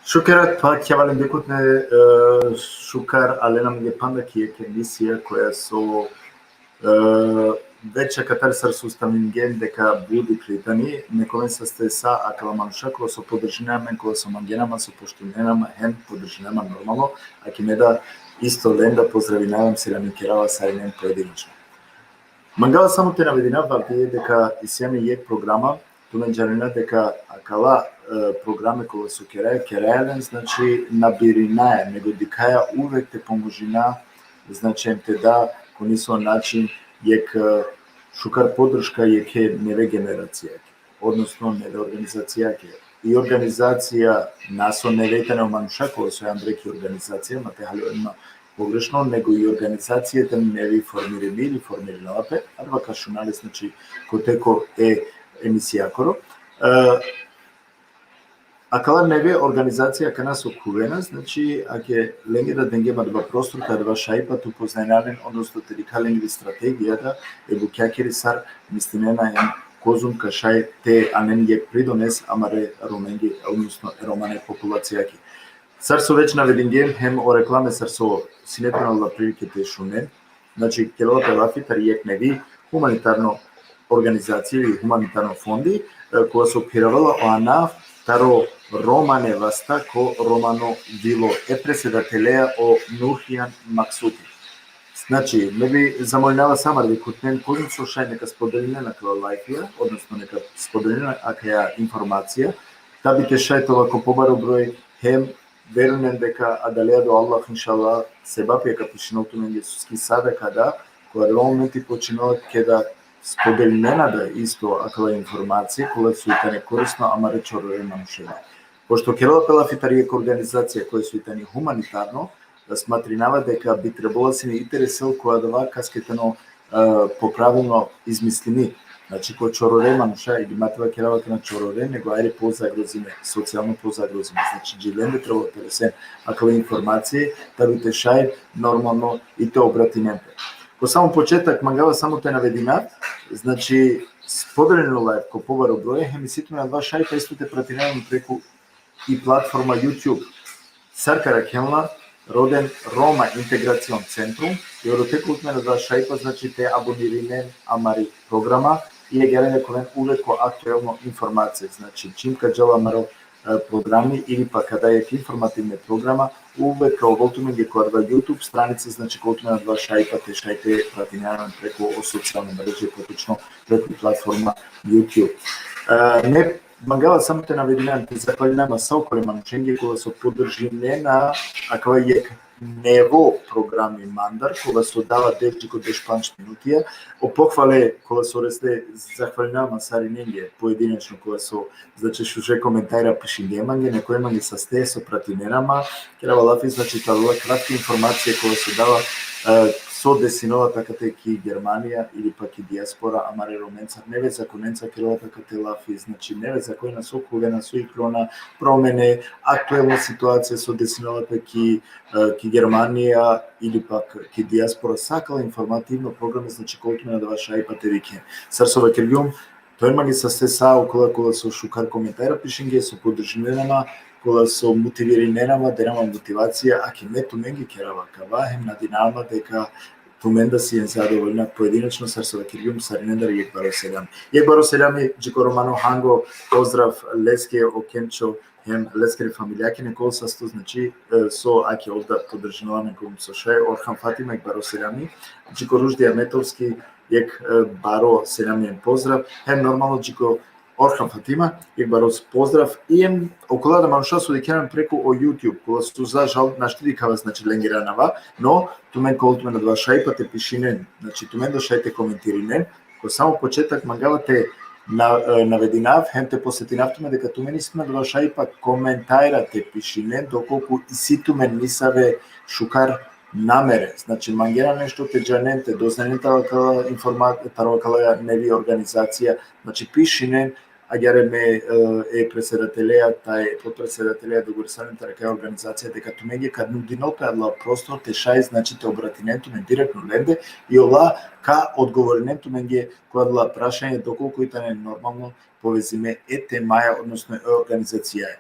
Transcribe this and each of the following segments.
Шукерът пак ќе валим декутне шукар, але нам ги пандаки е емисија која со вече катарсар суставинген дека буди плитани, некомен са стеса акала мануша која со подржинаме, која со мангенама, со поштиненама, хем подржинама нормално, а ки не да исто лен да поздравинавам се рамикерава сајнен поединично. Мангала само те навединава вие дека исјаме јек програма, тумен джарина дека акала програме која со керајален, значи набиринаја, него дикаја увек те поможина, значи те да конисо начин јек шукар поддршка јеке неве генерација, односно неве организација и организација насо неветене мануша која со Андреки организација, ма те халима погрешно, него и организацијата не ви формирани или формиралапе, арва кашунали, значи котеко е емисијакоро. Акала неве организација ка нас окувена, значи аке ленгера денгема два простор кај два шајпа ту познајнален, односно терикаленги стратегијата е букјакери сар мистинена ен козум ка шај те анен јек придонес амаре роменги, односно романе популацијаки. Сар со веќе наведенген хем о рекламе сар со синетронала приликите шумен, значи келота лафитар јек неви хуманитарно организација или хуманитарно фонди која се опиравала оана таро романе васта ко романо било е преседателеја о Нурхијан Максути. Значи, ме би замолнава самар да кутнем козин со шај нека споделине на кала лајфија, односно нека споделине акаја информација, да бите шајтова ко побаро број хем верунен дека адалеја до Аллах иншалла себапија ка пишиновту мен Јесуски садака да, која до моменти починуват ке да споделинена да исто акала информација која су итане корисно, ама речорове манушева. Пошто Келова Пелафитар е организација која су итане хуманитарно, да сматринава дека би требало се не интересел која дава каскетено поправилно измислини. Значи, кој чороре мануша или матва Келова на чороре, него ајде по-загрозиме, социјално по-загрозиме. Значи, джиленде треба пересен акала информација, да бите шај нормално и те обратинемте. По само почеток мангава само те навединат, значи споделено лайв ко побаро број, емисијата на два шајпа исто те пратинаваме преку и платформа YouTube. Сарка Ракелна, роден Рома Интеграцион Центрум, и оротекот на два шајпа, значи те абониринен амари програма и е герене ковен увеко актуелно информација, значи чимка джела маро програми или пак када е информативна програма, увек као голтумен ги којадва YouTube страница, значи голтумен на два шајпа, те шајте пратинјаваме преку социјални мрежи, поточно преку платформа YouTube. Не мангала само те навединам, те захвалинама са околе манученги која се поддржине на аква јек нево програми мандар, кога се дава девчико деш 5 минутија, опохвале кога се ресте захвалинама сариненге поединечно кога се значи шуше коментајра пишингеманге, некој манги са сте со пратинерама, керава лафи значи тала кратка информација кога се дава со десиновата катеки Германија или пак и диаспора, амаре роменца, неве за коненца керовата кателафи, значи неве за кој нас окувена со икрона, промене, актуелна ситуација со десиновата ки Германија или пак ки диаспора, сакала информативно програми, значи колку на да ваша iPad вике. Сарсова киргјум, тој маги са се са околу кола со шукар коментара пишинге, со поддржиненама, кола со мотивириненама, денама мотивација, а ки не туменги керава кава, хем надинама дека тумен да си е задоволна поединечно сарсова киргјум саринендар јек баро селам. Јек баро селами, Джико Романо Ханго, поздрав Леске Окенчо, хем Лескери фамилјаки некол састо, значи со аки овда поддржинуваме ком со шај, Орхан Фатима јек баро селами, Джико Ружди Аметовски, јек баро селамиен поздрав, хем нормално Джико Орхан Фатима, јек баро поздрав, и ем окола да мануша со декенам преку о YouTube, кола су за жал наштидикава, значи ленгиранава, но тумен колтумен на два шајпа те пишинен, значи тумен да шајте коментиринен, кој само почетак мангавате навединав, хем те посетинавтуме дека тумен искаме два шајпа коментајра те пишинен, доколку и си тумен мисаве шукар намере, значи мангера нешто те джанен, те дознаен тарокала информација, тарокала неви организација, значи пишинен, агереме е преседателеја, тај подпреседателеја да го ресален тарака организација, дека туменге кад нудинота адла простор те шај, значи те обратинен тумен директно ленде, и ола ка одговоренен туменге која адла прашање доколку и тане нормално повезиме е темаја, односно е организација.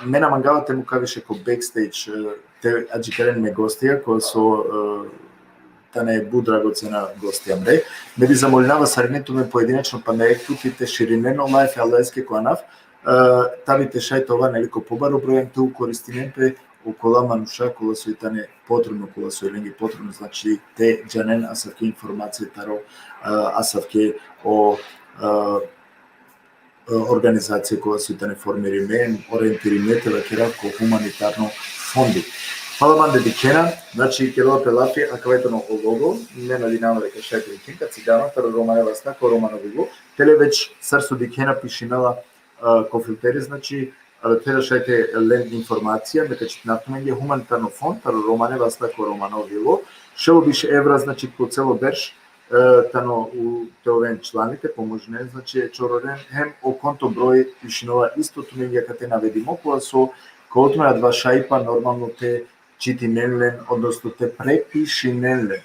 Мена мангавате му кавише ко бекстейдж, те аџикарен ме гостија, кој со та не е будрагоцена гостија мре. Ме би замолинава саринето ме поединечно па не екутите ширинено лайф алеске коанав, тавите шајте ова нелико побаро бројем ту користинемпе окола мануша, кола со итане потребно, кола со еленги потребно, значи те джанен асавке информација таро, асавке о организација која се итане формириме, ориентириме телакера ко хуманитарно фонди. Фала банде дикена, значи келова пелафи, акавајтано ового, не надинама дека шајте дикенка, цигана, таро романе васта, ко романо виго, теле веќе сарсо дикена пишинала ко филтери, значи тера шајте лен информација, дека читнатумење хуманитарно фонд, таро романе васта, ко романо виго, шело биш евра, значи ко цело берш, тано у теорен чланите поможне, значи чорорен хем о конто број пишинова исто тумење кате наведимо, која со колтмена два шајпа нормално те читинелен, односно те препишинелен.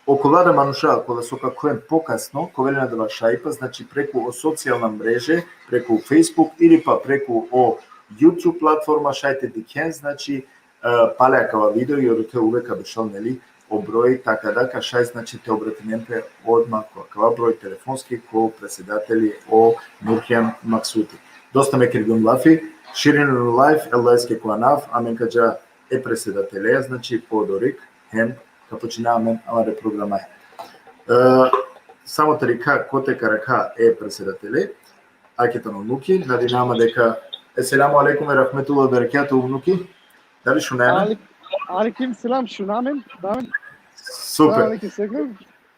Околада мануша, кола со какоен покасно, ковелена два шајпа, значи преку о социјална мреже, преку Facebook или па преку о YouTube платформа шајте дикен, значи палеакава видео и од те увека бешал нели оброј така дака шај, значи те обратинемпе одма која број телефонски ко председатели о Нурхијан Максути. Доста ме кригун лафи, ширин лайф елајске коанав, амен каджа е председателеја, значи Подорик, хем, ка починаваме ама репрограма е. Само тарика коте карака е председателе, акетано нуки, надинама дека Еселаму алейкум и рахметуллах берекату внуки. Дали шунеме? Алейкум селам шунамен, да. Супер.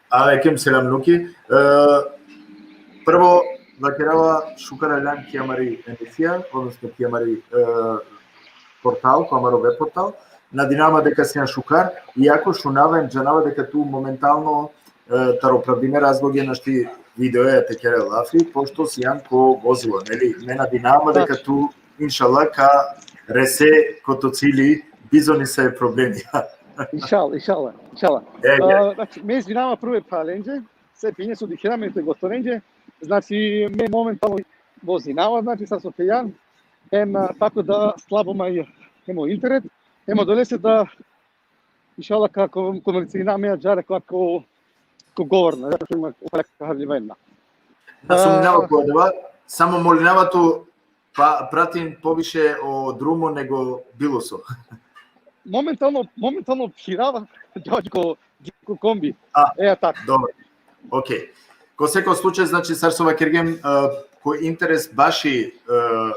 Алейкум селам нуки. Прво вакерава шукара лан киамари емисија, односно киамари портал, камаро веб портал. Надинама дека се на шукар, иако шунавам джанава дека ту моментално тароправдиме разлоги нашти видео те кере лафи, пошто сијан ко возило, нели? Не надинама дека ту иншалла ка ресе кото цили бизони се проблеми. Иншалла. Значи, ме извинава прве паленџе, се пиње со дихираме те готовенџе, значи ме моментално возинава, значи са со пејан, така да слабо мај емо интернет, емо долесе да иншалла како комуницираме џаре како говорна, затоа има опалека хавливена. Да сум минава којадева, само молинавато пратим повише о друмо него билосо. Моментално хирава џаџко комби. Така. Добро. Океј. Ко секој случај, значи Сарсова Кергем, кој интерес баши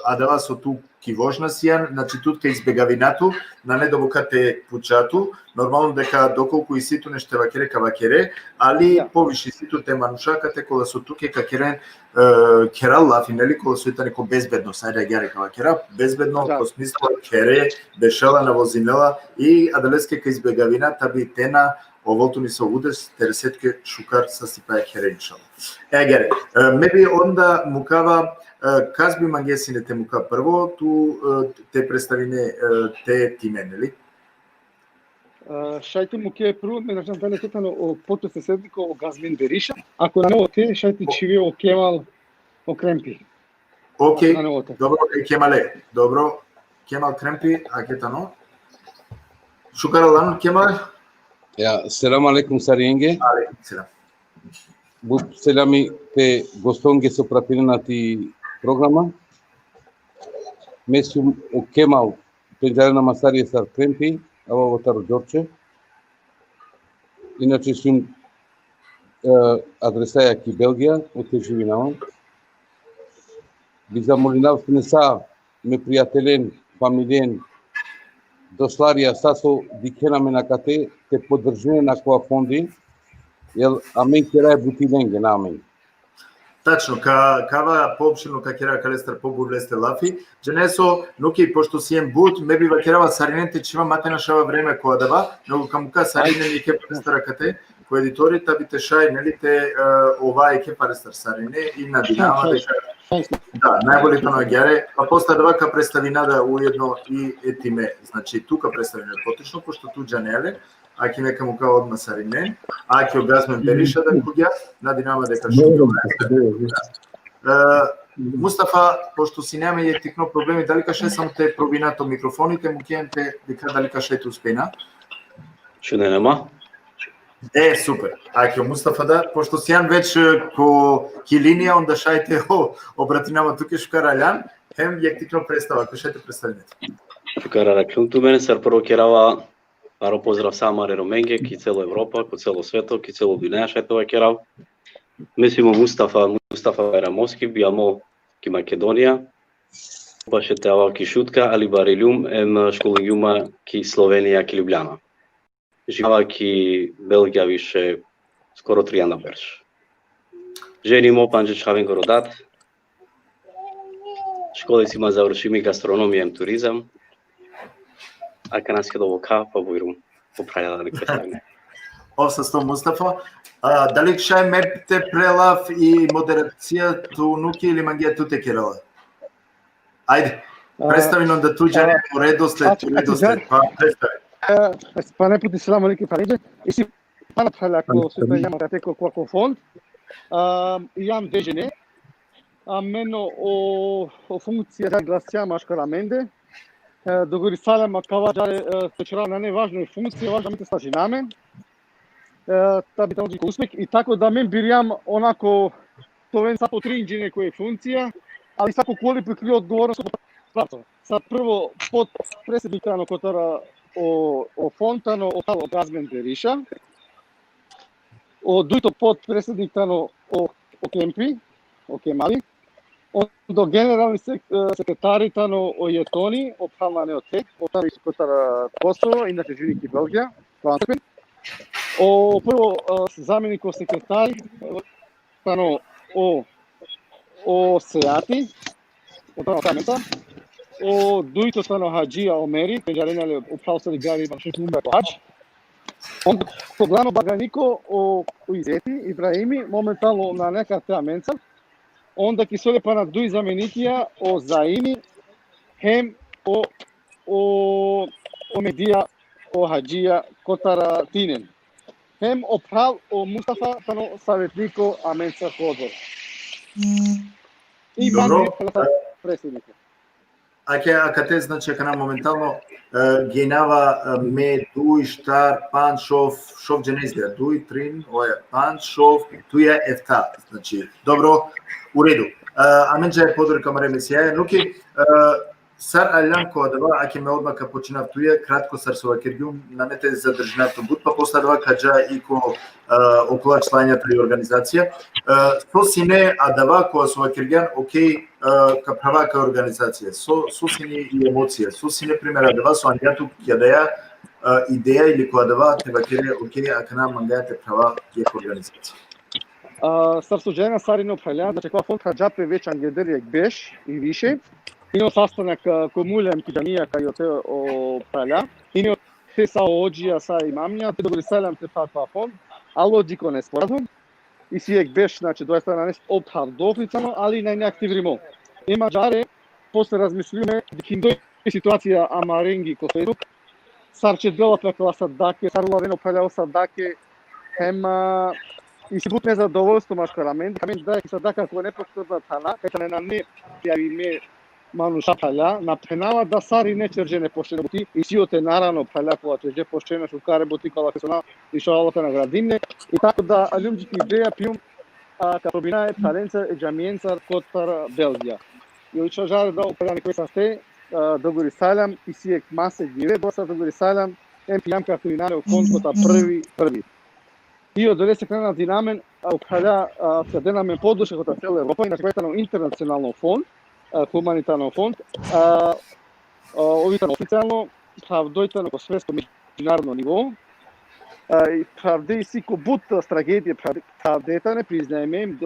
адава со ту ки вожна сијан, значи тут ка избегавинату, на недобукате пучату, нормално дека доколку и ситу неште вакере, али повиши ситу те манушакате кола со туке ка керен керал лафи, нели, кола со итане ко безбедно, сајде гјаре ка вакера, безбедно, ко смисло кере, бешала на возинела и адалеске ка избегавината би тена оволту ни со удес, тересетке шукар сасипаја хереншал. Гере, меби онда мукава казби мангесине те мука прво, ту те представине те тиме, нели? Шајте муке прво, ме начам дали тетано о потосе седнико о Газмин Бериша, ако на него те шајте чиви о Кемал о Кремпи. Океј, добро, Кемале, добро, Кемал Кремпи, акетано. Шукаралан Кемал? Selam aleyküm Sariyenge. Aleyküm selam. Bu selami te gostonge so pratinati programa. Mesum o Kemal penjarena Masari Sar Krempi, ава Вотаро Ѓорче. Иначе сум адресаја ки Белгија, оте живинавам. Би замолинав не са ме пријателен, фамилиен, досларија сасо дикенаме на кате, те поддржене на која фонди, јел амен керај бутиленге на амен. Тачно, кава поопширно ка кера калестар побурлесте лафи, дженесо нуки пошто сием бут, ме бива керава сариненте чива матена шава време која дава, но камука саринен и ке парестар кате, ко едитори табите шај, нели те ова е ке парестар сарине и на динама дека да, најболи тоа гјаре, па после дава ка представинада уедно и етиме, значи тука представина поточно пошто ту джанеле, аки нека му као одма саринен, аки о Газмен Бериша да куѓа, на динама дека шуѓа. Мустафа, пошто си нема и тикно проблеми, дали каше само те пробинато микрофоните, му киенте дека дали каше те успена? Што не нема? Супер. Ајке, Мустафа да, пошто си јан веќе ко линија, онда шајте обрати нама туке шукараљан, хем јек тикно представа, каше те представите? Шукара клюнту мене, сар прво керава, паро поздрав Самаре Роменге, ки цело Европа, ко цело свето, ки цело Гвинеја шајтова керав. Мислимо Мустафа Байрамовски, биамо ки Македонија, баше теава ки Шутка, али барилјум, школињума ки Словенија, ки Лјубљана. Живава ки Белгија више скоро 3 јана берш. Женимо Панџе Чхавенко родат. Школицима завршими гастрономија и туризам. А канаски до вока, па бојрум, поправја да не представиме. Осасто Мустафа, дали шај мерпите прелав и модерација ту нуки или мангија ту те керала? Ајде, представи нам да туѓе редослед, па представи. Pa ne puti selam alaikum paređe. I si pana prelako su to jama teko kako fond. Jam dežene. Meno o funkcija da glasja maškara mende. Dogori salama kava dare stečera na nevažnoj funkciji, važno mi te slaži namen. Ta bi tamo uspeh. I tako da men birjam onako to ven sa po 3 inđine koje je funkcija, ali svako koli prikrio odgovornost pravco. Sad prvo pod predsjednika kotara o Fontano, o Gazmen Berisha, o duito podpredsjedniktano o Kempi, o Kemali, do generalni sekretaritano o Jetoni, o Phamane o Tek, o tamo sekretara Kosovo, inače živnik i Belgija, o prvo zamjeniko sekretari, tano o Seati, o tamo kameta, o duito tano Hađija Omeri, penđarenjali upravstali gari Bašutumba Hađ. Onda pogledamo Baganiko o Izeti, Ibrahimi, momentalno na neka te amenca. Onda ki sole pa na duj zamenitija o Zaini, hem o Medija, o Hađija Kotara Tinen. Hem oprav o Mustafa tano savjetniko amenca kodor. I manje predsjednika. Аке те значи кана моментално генава ме дуј штар паншов шов дженезија дуј трин оја паншов туја ефта значи добро у реду аменџе подор камаре месија нуки сар алјан ко дава аке ме одма ка починав туја кратко сар со вакергјум намете задржнато бут па после дава каџа и ко около члањата и организација со сине а дава ко со вакергјан окей ка права ка организација со сине и емоција со сине примера дава со андјату ќе да идеја или која дава те вакере окей а кана мангајате права ќе организација Сарсуџена Сарино Паля, значи кога фонд хаџапе веќе ангедерија беш и више. Ино sastanak комулем киџанија кај о Паля. Ино те са оџија са имамија, те добри селам те фатва фонд. Алоџико не споразум. И си ек беш, значи, дојста на нешто обхавдофницано, али на неактивримо. Ема джаре, после размислиме, дикиндој ситуација амаренги ко Фейсбук, сарче дела пекла садаке, сарлавено палео садаке, ема и си бут незадоволство машкарамен, камен да садака кој не пострадна тана, кај на не јави ме мануша паля, на пенава да сари не черже не поштено бути, и сиоте нарано паля која черже поштено шукаре бути која кесона и шалата на градине, и така да алюмџики идеја пиум ка пробинае таленца и джамиенца котар Белгија. И уча жаре да определени кои са сте, догори салам, и си ек масе гиве, доса догори салам, ем пијам ка кулинаре о конкота први. И од додесе крена динамен, определя каденамен подуше кота цела Европа, и накретано интернационално фонд, хуманитарно фонд, овитано официјално, правдојтано ко светско меѓународно ниво, и правде си ко бут трагедија правдета не признаеме им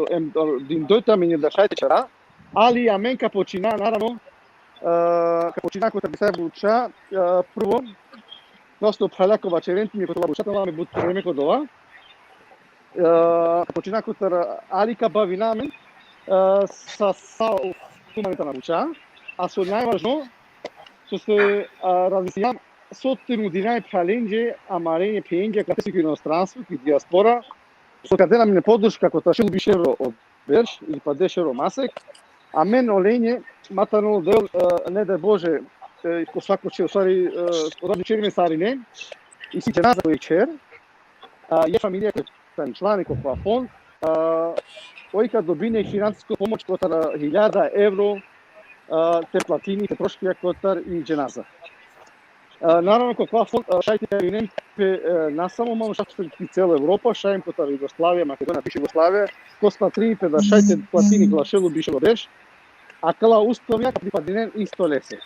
дојта мене да шајте чара, али аменка почина наравно ка почина кој би се буча прво носто прелакова черенти ми котова бучата ме бут време кодова почина кој алика бавинамен са хуманитарна буча, а со најважно со се размислијам сотиру дinaј праленџе амарење пење каде си ко иностранство, ки диаспора, со каде нам не подршка како та шил бишеро од Берш или па дешеро Масек, A мен оленje, матано дел, не дай Боже, ко свако че, усвари, роди черме сарине, и си дженаза кој чер, е фамилија кој члани кој фонд, ојка добине финансиска помоќ котар 1000 евро, те платини, те трошки котар и дженаза. Наравно кој фонд шајте винен на само мало шајте и цела Европа, шајм котар Југославија, Македонија, бивша Југославија, коспатри да шајте платини глашелу бишело деш, а кала условија припадинен исто лесе.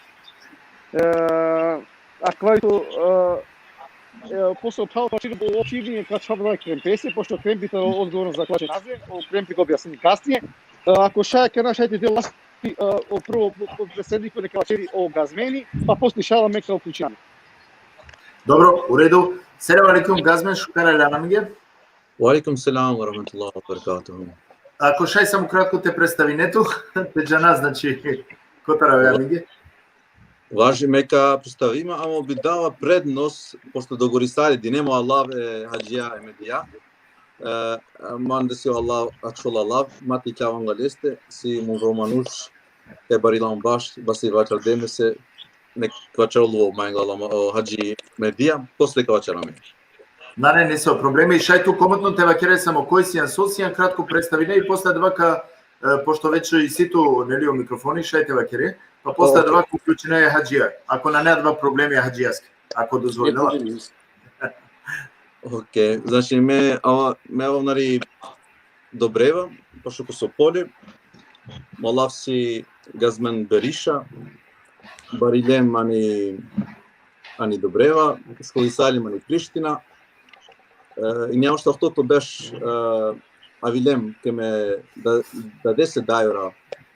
А квајто после опал почина во очивни качавна кремпесе, пошто кремпите одговорно за клаче назе, кремпи го објасни касније. Ако шајке на шајте дел прво преседнико нека лачери о газмени, па после шала мека уклучани. Добро, у реду. Селам алейкум Газмен, шукара ланамиге. Walaikum salam wa rahmatullahi wa barakatuh. Ако шај само кратко те представинето, те джана, значи, котара ланамиге. Важи мека представиме, ама би дава предност, пошто до Горисари динемо Аллах хаджија емедија. Ман десио Аллах, ачол Аллах, мати кјаванга лесте, си му романуш, те барилам баш, баси вачар демесе, нек квачарлуо мајнгалама хаджи медија, после квачараме. Не се проблеми, шај ту комотно те вакере само кој си асоцијан, кратко представине и после двака, пошто веќе и ситу нели о микрофони, шај те вакере, па после двака уклучена е хаджија. Ако на неа два проблеми е хаджијаска, ако дозволила. Океј, значи ме нари добрева, пошто ко со поле, молав си Газмен Бериша, барилем ани добрева, сколисали мани Приштина, и нямаш автото беше авилем ке ме даде се дајора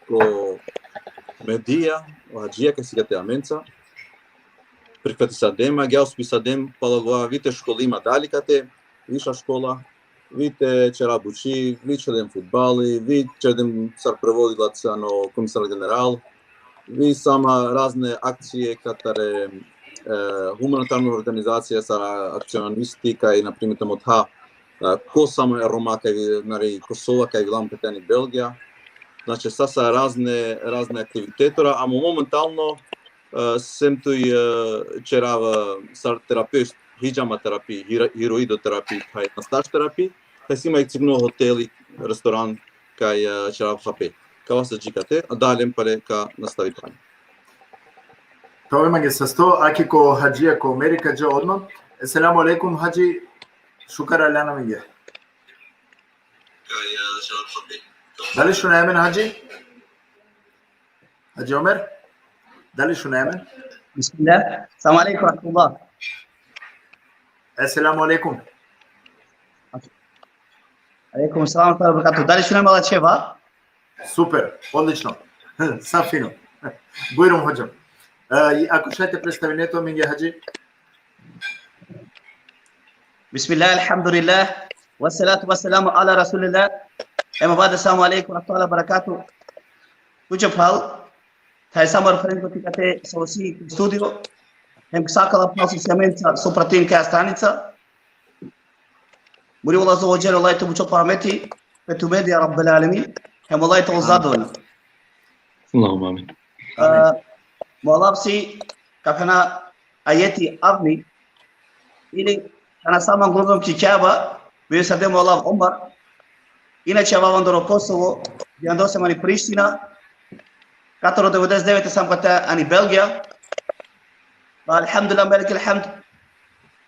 ко медија, хаджија ке сега те аменца, приквати садема, гео спи садем, палагоа, вите школи има даликате, виша школа, вите черабучи, ви чедем фудбали, ви чедем сар преводилаца на комисар генерал, ви сама разне акции катаре хуманитарна организација са акционисти кај например тамота ко само е Рома кај нари Косова кај Вилам Петени Белгија. Значи са разне активитетора, ама моментално сем тој черава сар терапевт, хиджама терапи, хироидотерапи, кај насташ терапи, кај си има и цигно хотели, ресторан кај черав хапе. Кава се джикате, а далем пале ка настави прање. Тоа ме се сто, аки ко хаджија ко Америка джа одма. Еселаму алейкум хаджи, шукара ланамиге. Дали шунаемен хаджи? Хаджи Омер? Дали шунаемен? Бисмилlah. Салам алейкум рахматуллах. Еселаму алейкум. Алейкум салам ва баракату. Дали шунаемен Лачева? Супер, одлично. Са фино. Бујрум ходжам. Ако шајте представинето, Минге хаджи. Бисмилlah, алхамдулилlah, вассалату вассаламу ала расулилlah. Ема бада, саламу алейкум рахматуллах баракату. Куҷа пал, taj samar frente ti kate sosi studio, hem sakala pal sistementa sopratin ka stranica. Muri Allah azza wa jalla Allah te mucho parameti, petumedi ya rabbal alamin. Hem Allah te uzadon. Allahumma amin. Molapsi kakana ayeti avni ili kana sama globom kitaba bio sademo Allah Omar. Inače avavandoro Kosovo, jandose mani Priština. 499 sam kata ani Belgija. Alhamdulillah malik alhamd.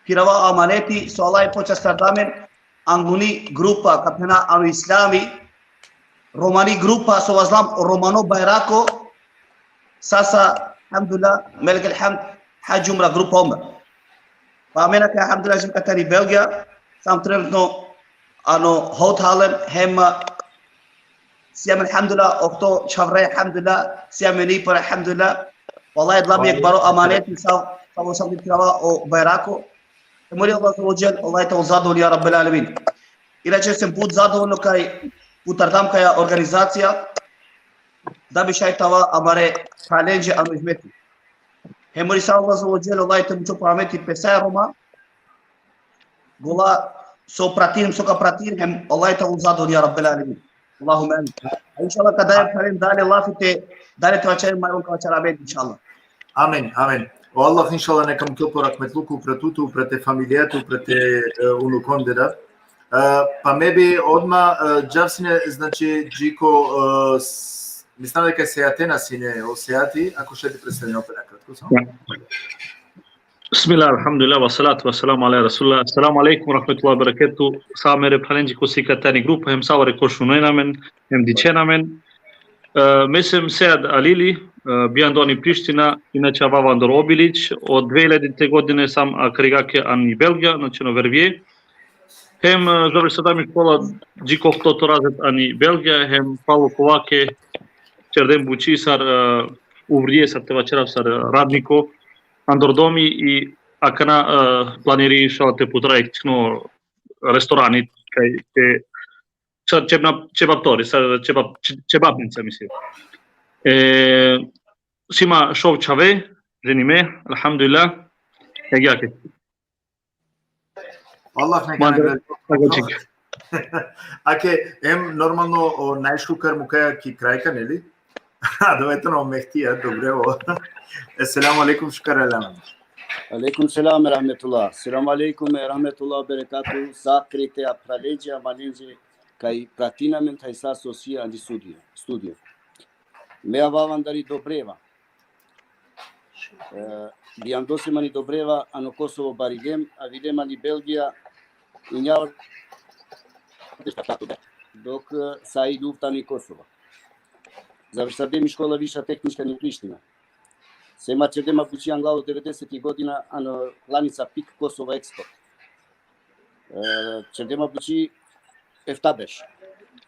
Kirawa amaneti so Allah počas sardamen anguni grupa kapena anu islami romani grupa so vazlam romano bayrako sasa alhamdulillah malik alhamd haj umra grupa umra. Pa mena ka alhamdulillah sam kata ni Belgija sam trenutno ano hothalen hema سيام الحمد لله أكتو شهرين الحمد لله سيام نيبر الحمد لله والله يدلم يكبروا أمانات سو سو كتيروا أو بيراكو مولي الله عز وجل الله يتوزادون يا رب العالمين إلى جسم بود زادون لو كاي بوتردام كاي أورغانيزاتيا دا بشاي توا أماره challenge أنوجمتي همولي سال الله عز وجل الله يتمشوا بامتي بسائر روما قولا سو براتين سو كبراتين هم الله يتوزادون يا رب العالمين Allahumma amin. Inshallah kadar karim dale lafite dale to açar mai unka açar abed inshallah. Amin, amin. O Allah inshallah neka mu toliko rahmetluku pre tutu, pre te familijetu, pre te unukondera. Pa me bi odma džavsine, znači Džiko, mislim дека се Атена сине осеати, ако ще ти представим опера кратко само. Bismillah, alhamdulillah, wa salatu wa salamu ala rasulullah. Assalamu alaikum wa rahmatullahi wa barakatuh. Samere palenji ko sikatani grupa, hem savare ko shunenamen, hem dicenamen. Mesem Sead Alili, Biandoni Priština, inače Vavandor Obilić. Od 2000. godine sam Akarigake Ani Belgija, znači na Vervije. Hem završadami škola Džikov Toto razred Ani Belgija, hem Pavlo Kovake, Čerdem Bučisar, Uvrije sar teva čerav sar radniko, Andordomi i akana planiri šalate putrajkno restorani, kaj čebaptori, čebapnica mislim. Sima šov čave, ženime, alhamdulillah, jake. Allah neka nagradi. Аке, ем нормално најшукар му каја ки крајка, нели? Довете на мехтија, добре во. Еселаму алейкум шукар алейкум. Алейкум селам рахметулlah. Селам алейкум рахметулlah берекату. Sakrite a pralegia malinge kai pratinament hai sa sosia di studio. Mea vavandari dobreva. Biandosima dobreva ano Kosovo baridem, a videma ni Belgija i njao dok sa i lufta ni Kosova. Završadem škola viša tehnička ni Priština. Sema ćedema bući Anglao 90. godina ano klanica PIK Kosova Export. Ćedema bući Eftabeš.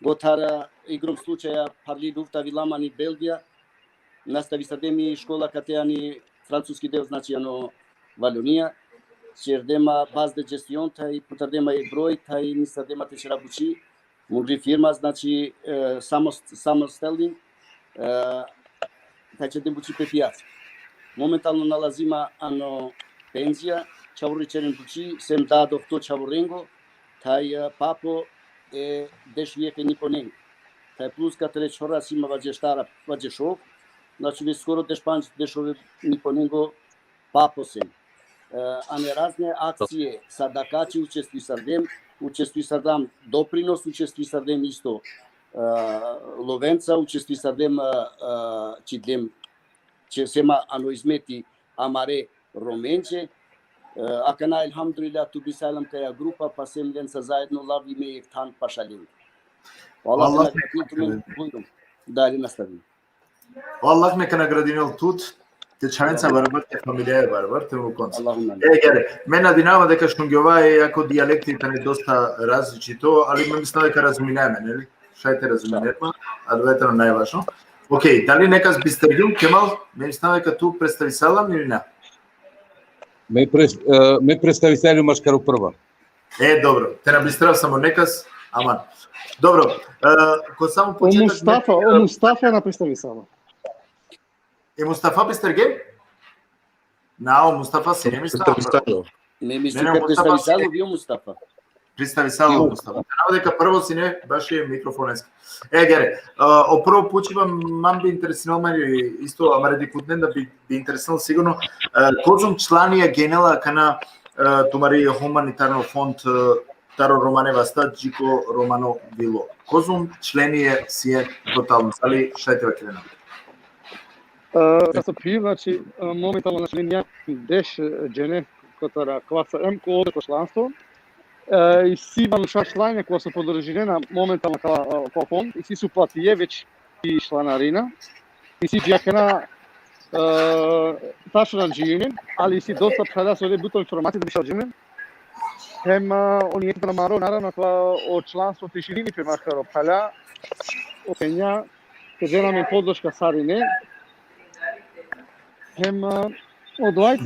Gotara igrom slučaja parli lufta vilama ni Belgija. Nastavi sademi škola kateani francuski deo znači ano Valonija. Ćerdema baz de gestion taj putardema je broj taj nisadema te će rabući. Mudri firma znači samostalni. Taj će debući pe pijaci. Momentalno nalazima ano penzija, čavuri čeren bući, sem dado to čavurengo, taj papo e deš vijeke niponeng. Taj plus katere čora sima vađe šov, znači već skoro deš panč dešove niponengo papo sem. A ne razne akcije, sadakači učestvuju sardam doprinos, učestvuju sardem isto lovenca, učestvuju sardem čidem će sema ano izmeti amare romenče. Akana elhamdulillah tu bisalam kaja grupa pa sem lenca zajedno lavi me je tan pašaljen. Allah dalje nastavim. Allah neka nagradinel tut, te čanica barbar, te familija je barbar, te u koncu. Gere, mena dinama дека шунгјова е ако дијалектите не доста различито, али ме мислам дека разуминеме, нели? Шајте разуминеме, а доветено најважно. Океј, дали некас бистердил Кемал, ме мислам дека ту представи салам или не? Ме представи салам машкаро прва. Добро, те наблистрав само некас, аман. Добро, ко само почеток... O Mustafa na представи салам. Е Мустафа Бистерге? Нао, Мустафа си не ми става. Не мисли дека представи салам био Мустафа. Представи салам Мустафа. Нао дека прво си не баше микрофонески. Гере, о прво почива мам би интересирал мене исто, ама ради кутнен да би интересирал сигурно козум чланија генела кана тумари хуманитарно фонд Таро Романе Васта Дžiko Romano Bilo. Козум членија си е тотално. Али шајте вакрена. Да се пи, значи, моментално значи ние деш джене котара класа М ко овде членство. И си малуша члање кои се подржинена моментално како фонд и си су платие веќе и чланарина. И си џакена тачно джимен, али си доста преда со бутови информации да бише джимен. Hem oni je namaro naravno o članstvu Tišini prema Haropalja, o Kenja, kada nam je podloška Sarine. Hem odvajte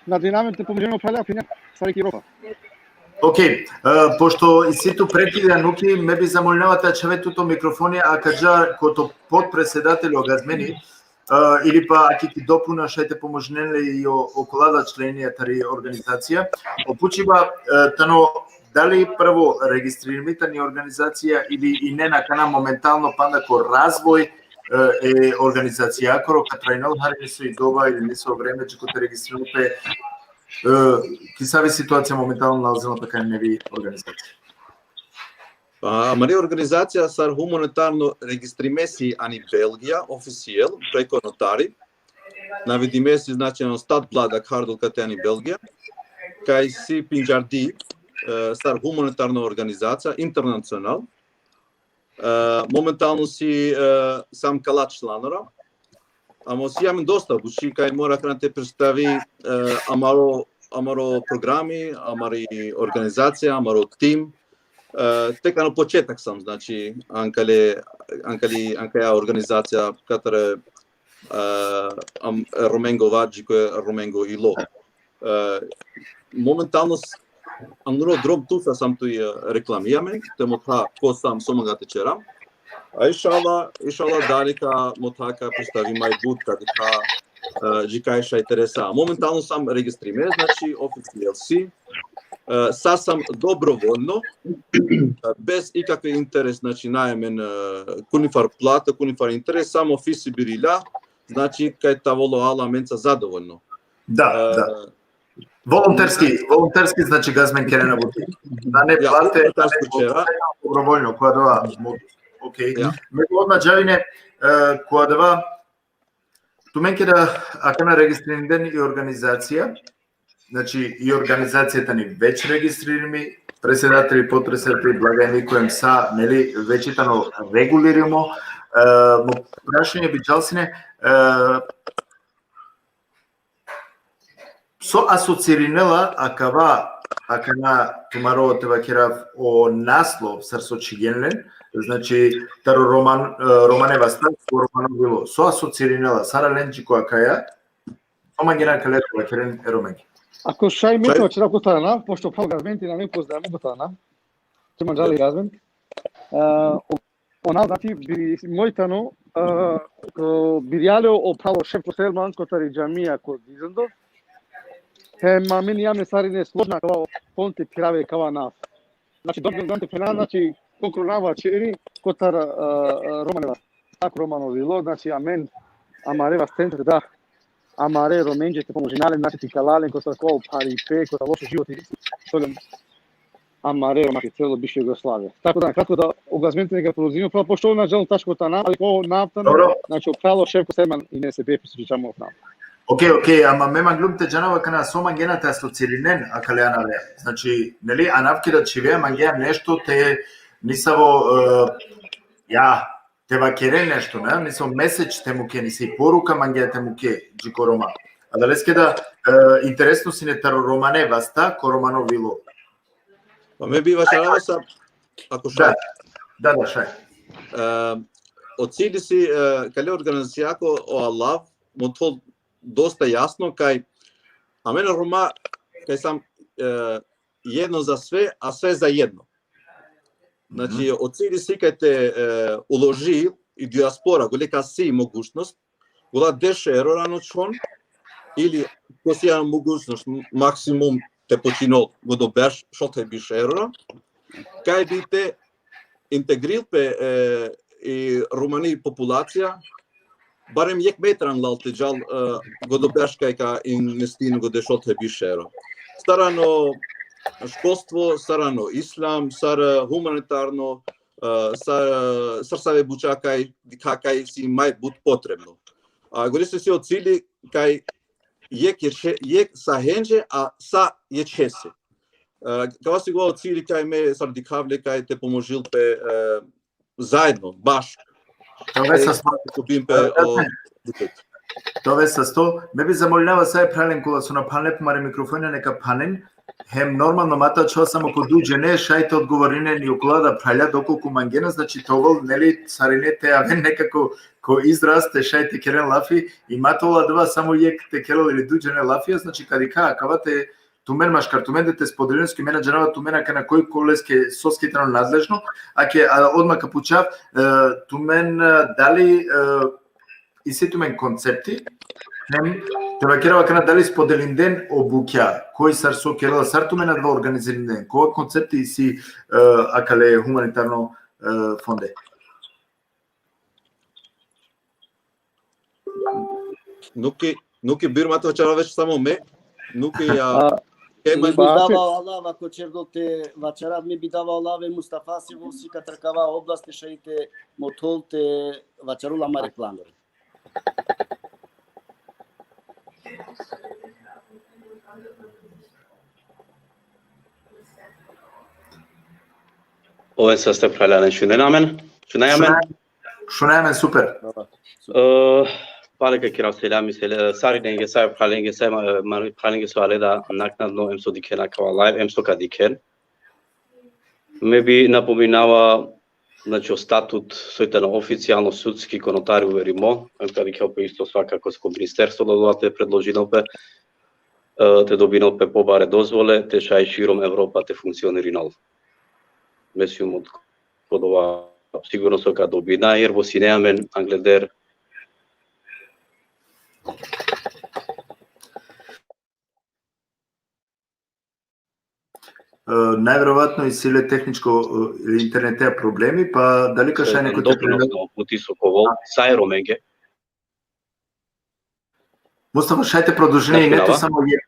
na dinamite pomožemo Palja, Kenja, Sariki Ropa. Океј, пошто и ситу прекида нуки, ме би замолнавате чеве туто микрофонија, а каджа кото подпредседател огазмени, или па аки ти допуна шајте поможнеле и околада членија тари организација, опучива тано дали прво регистрираната ни организација или и не на кана моментално панда ко развој е организација кој катрајнал хари со и доба или не со време че кој регистрирате кисави ситуација моментално налазила така неви организација. Мари организација сар хуманитарно регистримеси ани Белгија официјел преко нотари. Навидимеси значи на статблада кардол катени Белгија. Кај си Пинџарди сар хуманитарна организација интернационал. Моментално си сам калат чланора. Амо си јамен доста буши кај мора да те представи амаро програми, амари организација, амаро тим. Тека на почеток сам, значи, анкаја организација катаре Роменго Ваджи, кој е Роменго Ило. Моментално ангро дроб туфа сам тој рекламијаме, те мотха ко сам сомагате черам. А иншалла далека мотака представи мај буд каде джикајша интереса. Моментално сам регистриме, значи официјал си. Сасам доброволно, без икакви интерес, значи најмен кунифар плата, кунифар интерес, само офиси бирила, значи кај таволо ала менца задоволно. Да. Волонтерски значи газмен керена бутик. Да не плате, доброволно, која дава окей. Меѓу Джавине, која дава тумен ке да акана регистриран и организација. Значи и организацијата ни веќе регистрирани, преседатели, потпреседатели, благајни коjem са, нели, веќе регулирamo. Прашање би Джалсине, со асоциринела акана тумаро тева керав о наслов сарсочигенлен, значи таро романева став, романо било со асоциринела сара ленчи која каја, омагена калетова керен ероменки. Ако шај метро че рако тарана, пошто пал газменти на не познаемо го тарана. Че манджали газмент. Она значи би мојтано бириалео опало шеф посерман котари џамија код Дизендо. Ма мени јаме сарине сложна кава понте пираве кава наф. Значи добро данте пена, значи покронава чери котар Романева. Так Романо било, значи амен амарева центар да. Амаре Роменџе те поможинален, значи ти калален кој такова пари пе, кој лошо живот и солем. Амаре Ромаки цело бише Југославија. Така да кратко да огазменте нека продолжиме, пошто на жел ташко тана, али по нафтана, значи опрало шеф Семан и не се бе присуќamo от нафта. Окей, ама мема глумте джанава кана сома гената асоциринен акалеана ле. Значи, нели анавки да чивеа мангеа нешто те нисаво те вакере нешто, не? Нисо месеч те муке, ни се и порука мангеа те муке джико рома. А да леске да интересно си не таро романе васта ко романо вило. Па ме бива шарава са ако шај. Да, шај. Оцили си кале организацијако о Аллах, мотол доста јасно кај амене рома кај сам едно за све, а све за едно. Значи, оцили си кај те уложи и диаспора, голека си могушност, гола деше ерорано чон, или коси ја могушност, максимум те починол го добеш, шо те биш ерора, кај би те интегрил пе и романи популација, барем јек метран лалте джал го добеш кај ка инвестину го дешо те биш еро. Старано школство, старано ислам, сара хуманитарно, сар саве буча кај си мај буд потребно. Горе се си оцили кај јек са хенџе, а са јечесе. Кава си го оцили кај ме сар дикавле кај те поможил пе заедно, баш. Тоа се сто. Ме би замолнава сај прален кола со напалне помаре микрофоне нека панен. Хем нормално мата чо само ко дуџе не шајте одговорине ни окола да праља доколку мангена, значи тоа нели царинете авен некако ко израсте шајте керен лафи и матола два само јек те керол или дуџе не лафија, значи кади кавате тумен машкар тумен те споделенски менаџерава тумена кана кој колеске соскитано надлежно, аке одма капучав тумен дали и се тумен концепти Те керава кана дали споделин ден обуќа, кој сар со керала сар туме на два организиран ден, кој концепти си акале хуманитарно фонде? Нуки бирмата вчера вече само ме, нуки ми дава Аллах, ако чердоте вачарав ми би дава Аллах Мустафа си во сика тркава области шаите мотолте вачарула маре планори. Ovdje sa ste praljane šunenamen. Šunenamen, super. Палека кирав селями сари денге сај праленге сај мари праленге со аледа накнадно ем со дикена кава лайв ем со кадикен. Ме би напоминава значи статут сојтено официјално судски конотари уверимо, ем кадикен по исто свакако со министерство да те предложинопе те добинопе побаре дозволе, те шај широм Европа те функциониринал. Месиум од кодова сигурно со ка добина ер во синеамен англедер најверојатно и силе техничко интернетеа проблеми, па дали каша некој допринос пути со ковол сајромеге. Мустафа шајте продолжение и нето само е.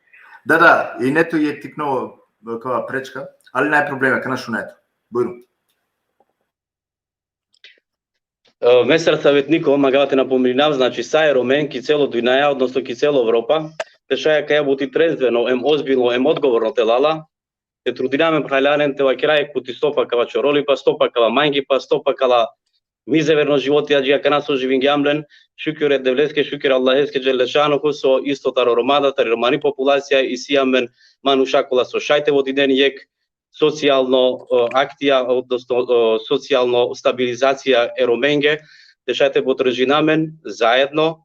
Да, и нето е тикно кога пречка, али нај проблема канашу нето. Бујно. Месар Саветников, магавате напоминав, значи сај ромен ки цело Дунаја, односно ки цело Европа, те шаја каја бути трезвено, ем озбилно, ем одговорно телала, те трудинаме прајланен те вакирајек пути стопа кава чороли, па стопа кава мајнги, па стопа кала мизеверно животи, аджија канасо живин гјамлен, шукюре девлеске, шукюре Аллахеске джелешануху, со исто таро ромада, тари романи популација и сијамен манушакула со шајте во диден јек, социјално актија, односно социјално стабилизација ероменге, дешате потржинамен заедно.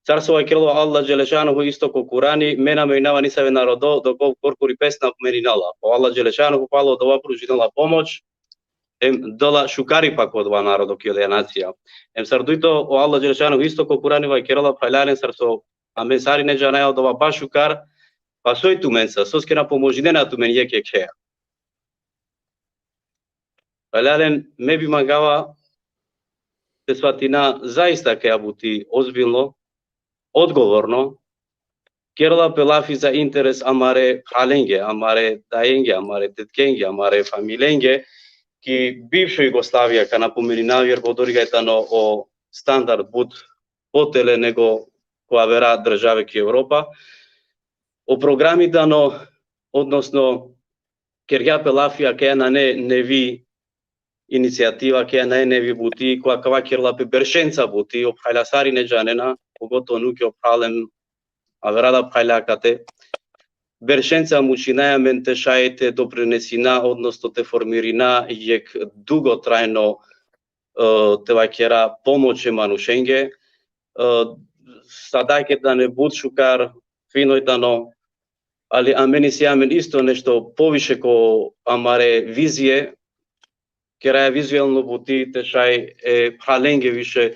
Царство Акело Аллах Джелешануху исто ко Курани, мена мејнава нисаве народо, докол корпори песна менинала. По Аллах Джелешануху пало дова пружинала помоќ, ем дала шукари пак од ова народо ки од нација. Ем сардуито о Аллах Джелешануху исто ко Курани ва керала прајларен сарсо аменсари не џанаја од ова ба шукар, па сој туменса, соскена поможидена тумен јеке кеја. Прајларен ме би магава те сватина заиста кеја бути озбилно, одговорно, керла пелафи за интерес амаре праленге, амаре таенге, амаре теткенге, амаре фамиленге, ки бивша Југославија ка напомени во доригајтано о стандард буд потеле него која вера држави ки Европа, о програми дано, односно керја пелафија кеја на не ви иницијатива кеја на не ви бути, која кава керла пе бершенца бути, о прајласари не џанена, погото нуќе опралем, а верада прајлакате. Бершенца мучинаја мен те шајте допренесина, односно те формирина јек дуготрајно те вакера помоќе манушенге. Садајке да не буд шукар, финојтано, али амени сијамен исто нешто повише ко амаре визија, кера визуелно бути те шај праленге више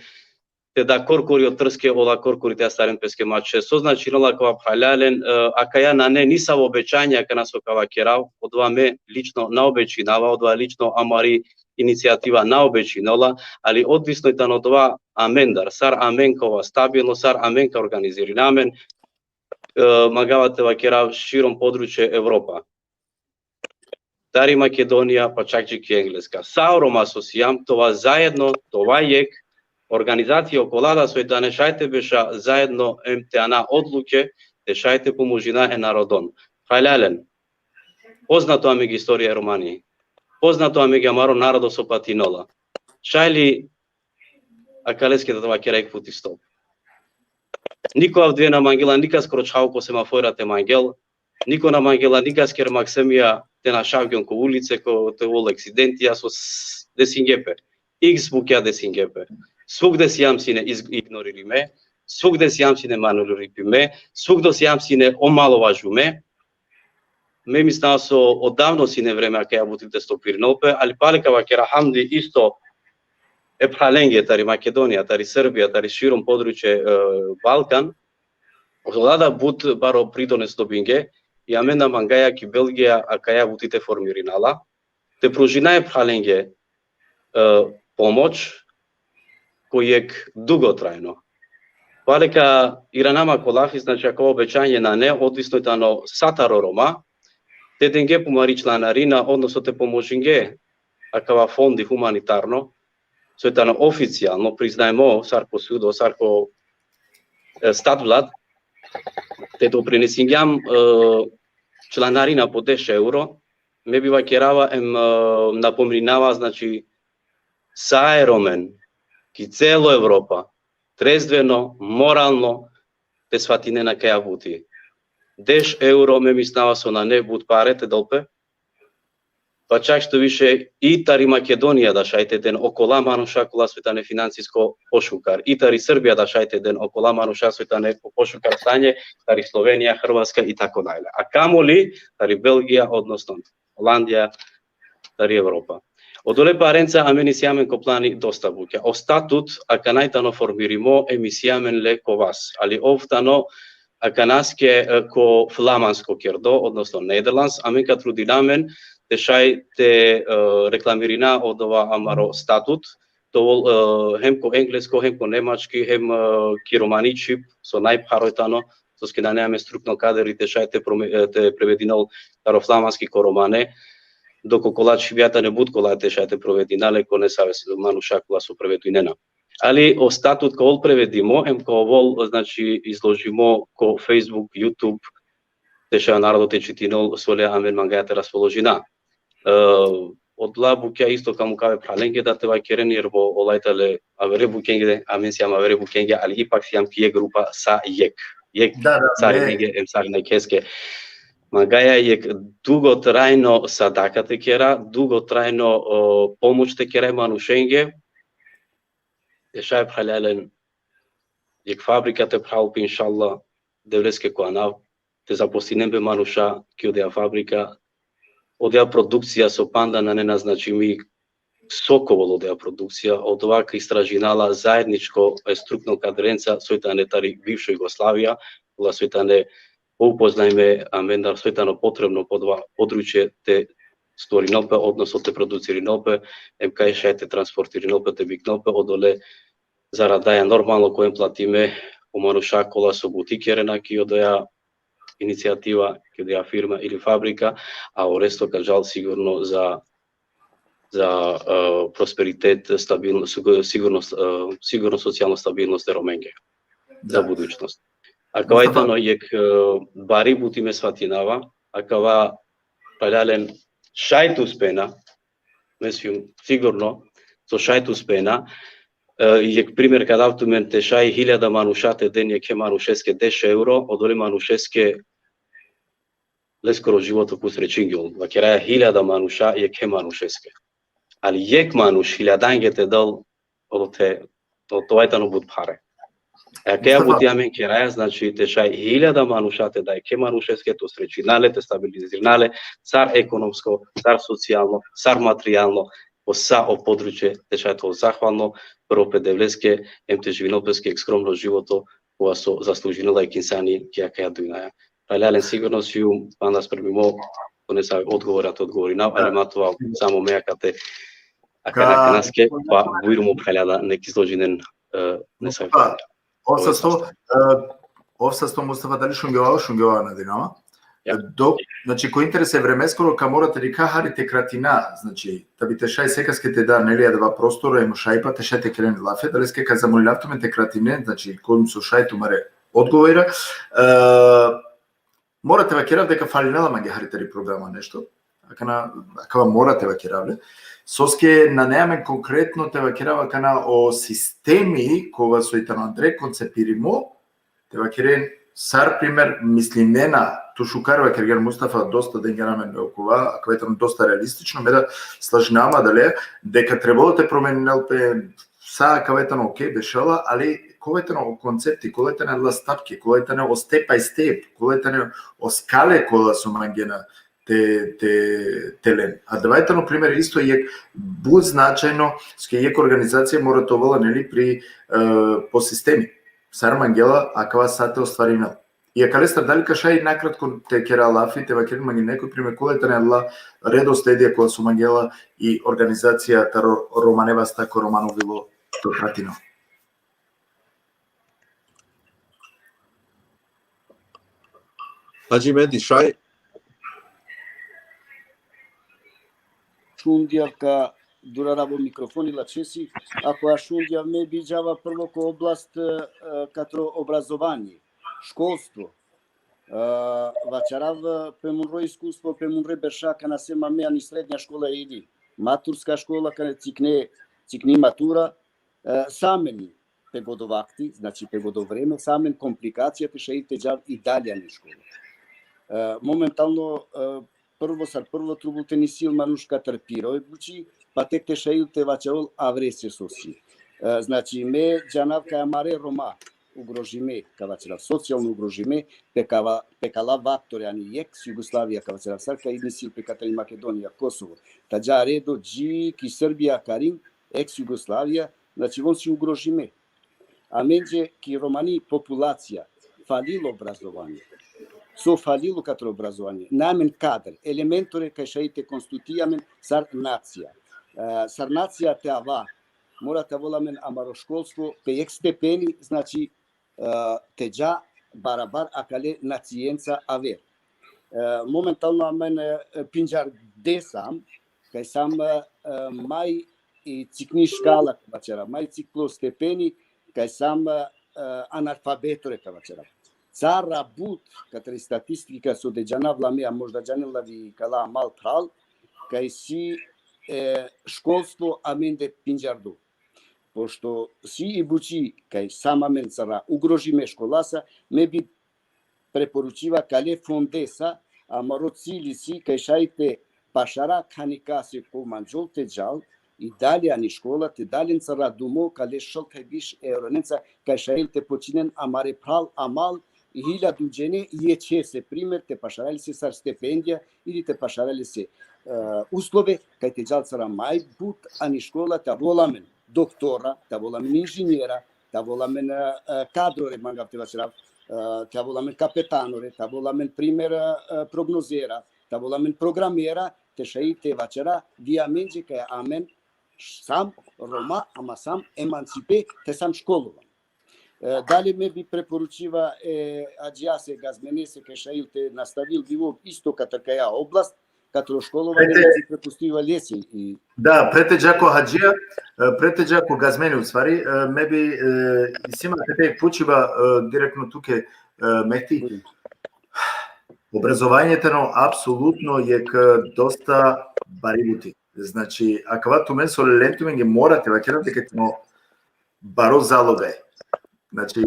те да коркори од трске ола коркори те старен песке маче созначинола кога пралялен акаја на не ниса во обеќања кана со кава керав од ова ме лично на обеќинава од ова лично амари иницијатива на обеќинола али одвисно тан од ова амендар сар аменкова стабилно сар аменка организирамен магавате ва керав широм подручје Европа Тари Македонија, па чак и Енглеска. Сауром асоцијам, това заедно, това јек, организација околада сој да не шајте беша заедно МТАНА одлуке, те шајте поможина народон. Хајлелен, познато ами ги историја Романија, познато ами ги амаро народо со патинола. Шајли, акалески да това керек пути стоп. Никоја в две на мангела, ника скрочхау по семафорате мангел, нико на мангела, ника скер Максемија, те на шавгјон ко улице, ко те вол акцидентија со десингепе. Икс букја десингепе. Свугде си јамсине игноририме, свугде си јамсине манолирипиме, свугде си јамсине омаловажуме. Ме ми стана со одавно сине време, ака ја бутите стопирнопе, али палека вакера хамди исто е праленге, тари Македонија, тари Србија, тари широм подручје Балкан, Одада бут баро придонес до бинге, и амена мангаја ки Белгија акаја бутите формиринала, те пружинае пхаленге помоќ којек дуготрајно. Валека иранама колафи, значи ако обеќање на не, одвисно сатаро рома, те денге помари чланарина, односно те поможинге, акава фонди хуманитарно, сојтано официјално признаемо сарко судо, сарко статвлад, те допринесингјам чланарина по 10 евро, ме бива керава напоминава, значи, саеромен, ки цело Европа, трезвено, морално, те сватине на каја бути. 10 евро ме миснава со на не бут парете долпе, па чак што више итари Македонија да шајте ден окола мануша кола светане финансиско пошукар, итари Србија да шајте ден окола мануша светане пошукар стање, тари Словенија, Хрватска и тако дајле. А камоли тари Белгија, односно Холандија, тари Европа. Одоле паренца амени сјамен ко плани доста буќа. Остатут ака најтано формиримо емисијамен ле ко вас, али овтано ака наске ко фламанско кердо, односно Недерландс, амен ка трудинамен те шај те рекламирина од ова амаро статут, то хем ко енглеско, хем ко немачки, хем ки романичип, со најпаројтано, со ски да немаме структно кадери, те шај те превединал таро фламански ко романе, доко колачи вјата не буд кола те шај те провединале, ко не саве се мануша кола со превединена. Али остатут ко ол преведимо, ем ко овол, значи, изложимо ко Facebook, YouTube, те шај народот е читинол, соле амен мангајата расположина. Од ла буќа исто каму каве праленге да те вакерен, jer во олајтале авере букенге, амен сјам авере букенге, али ипак сјам кие група са јек. Јек, цари неге, ем сари најкеске. Мангаја јек дуготрајно садака те кера, дуготрајно помоќ те кера манушенге, те шај пралелен, јек фабрика те пралпи, иншалла, девлеске коанав, те запостинем бе мануша, ки одеа фабрика, одеа продукција со панда на неназначими соковол одеа продукција, од овака истражинала заедничко структно кадренца сојтане тари бивша Југославија, кола сојтане поупознајме амендар сојтано потребно по два подручје те сторинопе, односно те продуциринопе, МК шај те транспортиринопе, те бикнопе, одоле зарадаја нормално кој платиме по мануша кола со бутикерена, ки одеа иницијатива, ки одеа фирма или фабрика, а оресто кажал сигурно за просперитет, стабилност, сигурно социјална стабилност е роменге за будуćност. Ако ајтано јек бари бути ме сватинава, акава палјален шајт успена, месиум сигурно со шајт успена, јек пример кадавту мен те шај 1000 манушате ден јек е манушеске 10 евро, одоле манушеске лескоро живото кус речингјол, вакераја 1000 мануша јек е манушеске. Али јек мануш 1000 те дал од тоајтано буд паре. Ако ја бути амен кераја, значи те шај 1000 манушате да е ке манушеске, то сречинале, те стабилизирнале, цар економско, цар социјално, цар материјално, по са о подручје, те шај тоа захвално, прво педевлеске, емте живинопеске, екскромно живото, кога со заслужинала и кинсани, ки ја каја дујнаја. Палјален сигурно си ју, панда спремимо, не са одговори на, али матова само мејакате, ака на канаске, па буирмо палјада неки изложинен не са Овсасто Мустафа дали шунгева на Динамо. Значи кој интерес е времескоро ка морате ли кахарите кратина, значи да бите шај секаскете да нели ја два простора има шајпа те шајте крен лафе, дали ске ка замолилавтуме те кратине, значи кој со шајту маре одговора. Морате вакерав дека фалинала маге харитери програма нешто. Ака морате вакеравле. Соске на неаме конкретно те вакерава кана о системи кога сојтано Андре концепиримо, те вакерен сар пример мислинена тушукар вакергер Мустафа доста денгерамен окова, ако ветам доста реалистично, ме да слажнама дале дека требало те променилпе са каветано оке бешала, али коветано о концепти, коветано ла стапки, коветано о степ бај степ, коветано о скале кола со мангена телен. А давајте на пример исто е буд значајно ске јек организација моратовала нели при по системи. Сар мангела акава сате остварина. И акалестар дали кашај накратко те кера лафи, те вакер маги некој приме колета на ла редоследија која су мангела и организацијата Романевас тако Романовило то пратино. Хаджи Меди, шај? Шундјавка дурараво микрофони лачеси, ако ја шундјав ме биджава прво ко област катро образование, школство. Вачарав пемунро искуство, пемунре бершака на сема меа ни средња школа иди. Матурска школа каде цикни матура, самени пегодовакти, значи пегодо време, самен компликацијата шеите джав и далјани школа. Моментално прво трубулте ни сил манушка трпирој бучи, па тек те шеилте вачарол авресе соси. Значи ме джанавка амаре Рома угрожиме, кавачарав социјално угрожиме, пекала вактори, ани екс Југославија, кавачарав сарка идни сил пеката и Македонија, Косово. Таджа редо джи ки Србија карин, екс Југославија, значи вон си угрожиме. А менџе ки романи популација, фалило образование. Со фалило катро образование, намен кадр, елементоре кај шаите конститутијамен сар нација. Сар нација те ава, морате воламен амаро школство, пе ек степени, значи теджа барабар акале нацијенца авер. Моментално амен пинџар десам, кај сам мај и цикни шкала кавачера, мај цикло степени, кај сам анарфабеторе кавачера. Цар работ, катре статистика со деджана вламеа, можда джанела ви кала мал прал, кај си школство аменде пинџарду. Пошто си и бучи кај сама мен цара угрожиме школаса, ме би препоручива кале фондеса, амаро цили си кај шаите пашара каникасе ко манџол те джал, и дали ани школа те дален цара думо кале шол кај биш евронеца кај шаилте починен амаре прал амал и 1000 джене и ечесе пример те пашарали се сар стипендија или те пашарали се услове кај те джал цара мај бут ани школа та воламен доктора, та воламен инженера, та воламен кадроре мангав те вачерав, та воламен капетаноре, та воламен пример прогнозера, та воламен програмера, те шаите вачера вија менџе кај амен сам Рома, ама сам емансипе, те сам школуван. Дали ме би препоручива аджиасе газменесе кај шаилте наставил биво исто ката каја област, катро школување се препустива леси. Да, прете джако хаджија, прете джако газмени уствари, ме би сима кате почива директно туке мехти. Образованието апсолутно е доста барибути. Значи, акавато мен со лентуме ги морате вакерате како баро залове. Значи,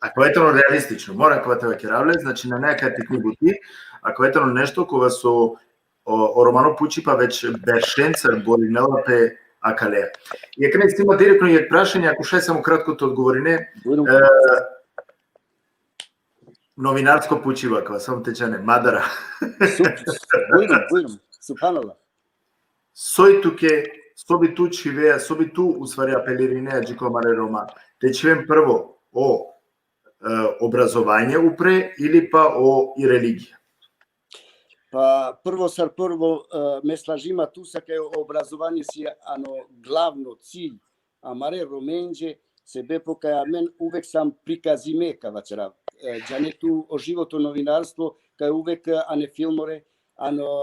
акавето реалистично, мора акавате вакеравле, значи на некај бути, акавето нешто кога со Романо Пучи па веќе бершенцар боринела пе акале. И ако не стима директно и прашање, ако шај само кратко то одговорине, новинарско Пучива, кога само течане, Мадара. Бујрум, субханала. Сој туке, соби ту чивеа, соби ту усвари апелиринеа Джико Маре Рома, те чивем прво о образование упре или па о и религија? Па прво ме слажима ту са кај образование си ано главно cilj, a mare romenđe se bepo kај мен увек сам приказиме кавачера. Джанету о живото новинарство кај увек ане филморе, ано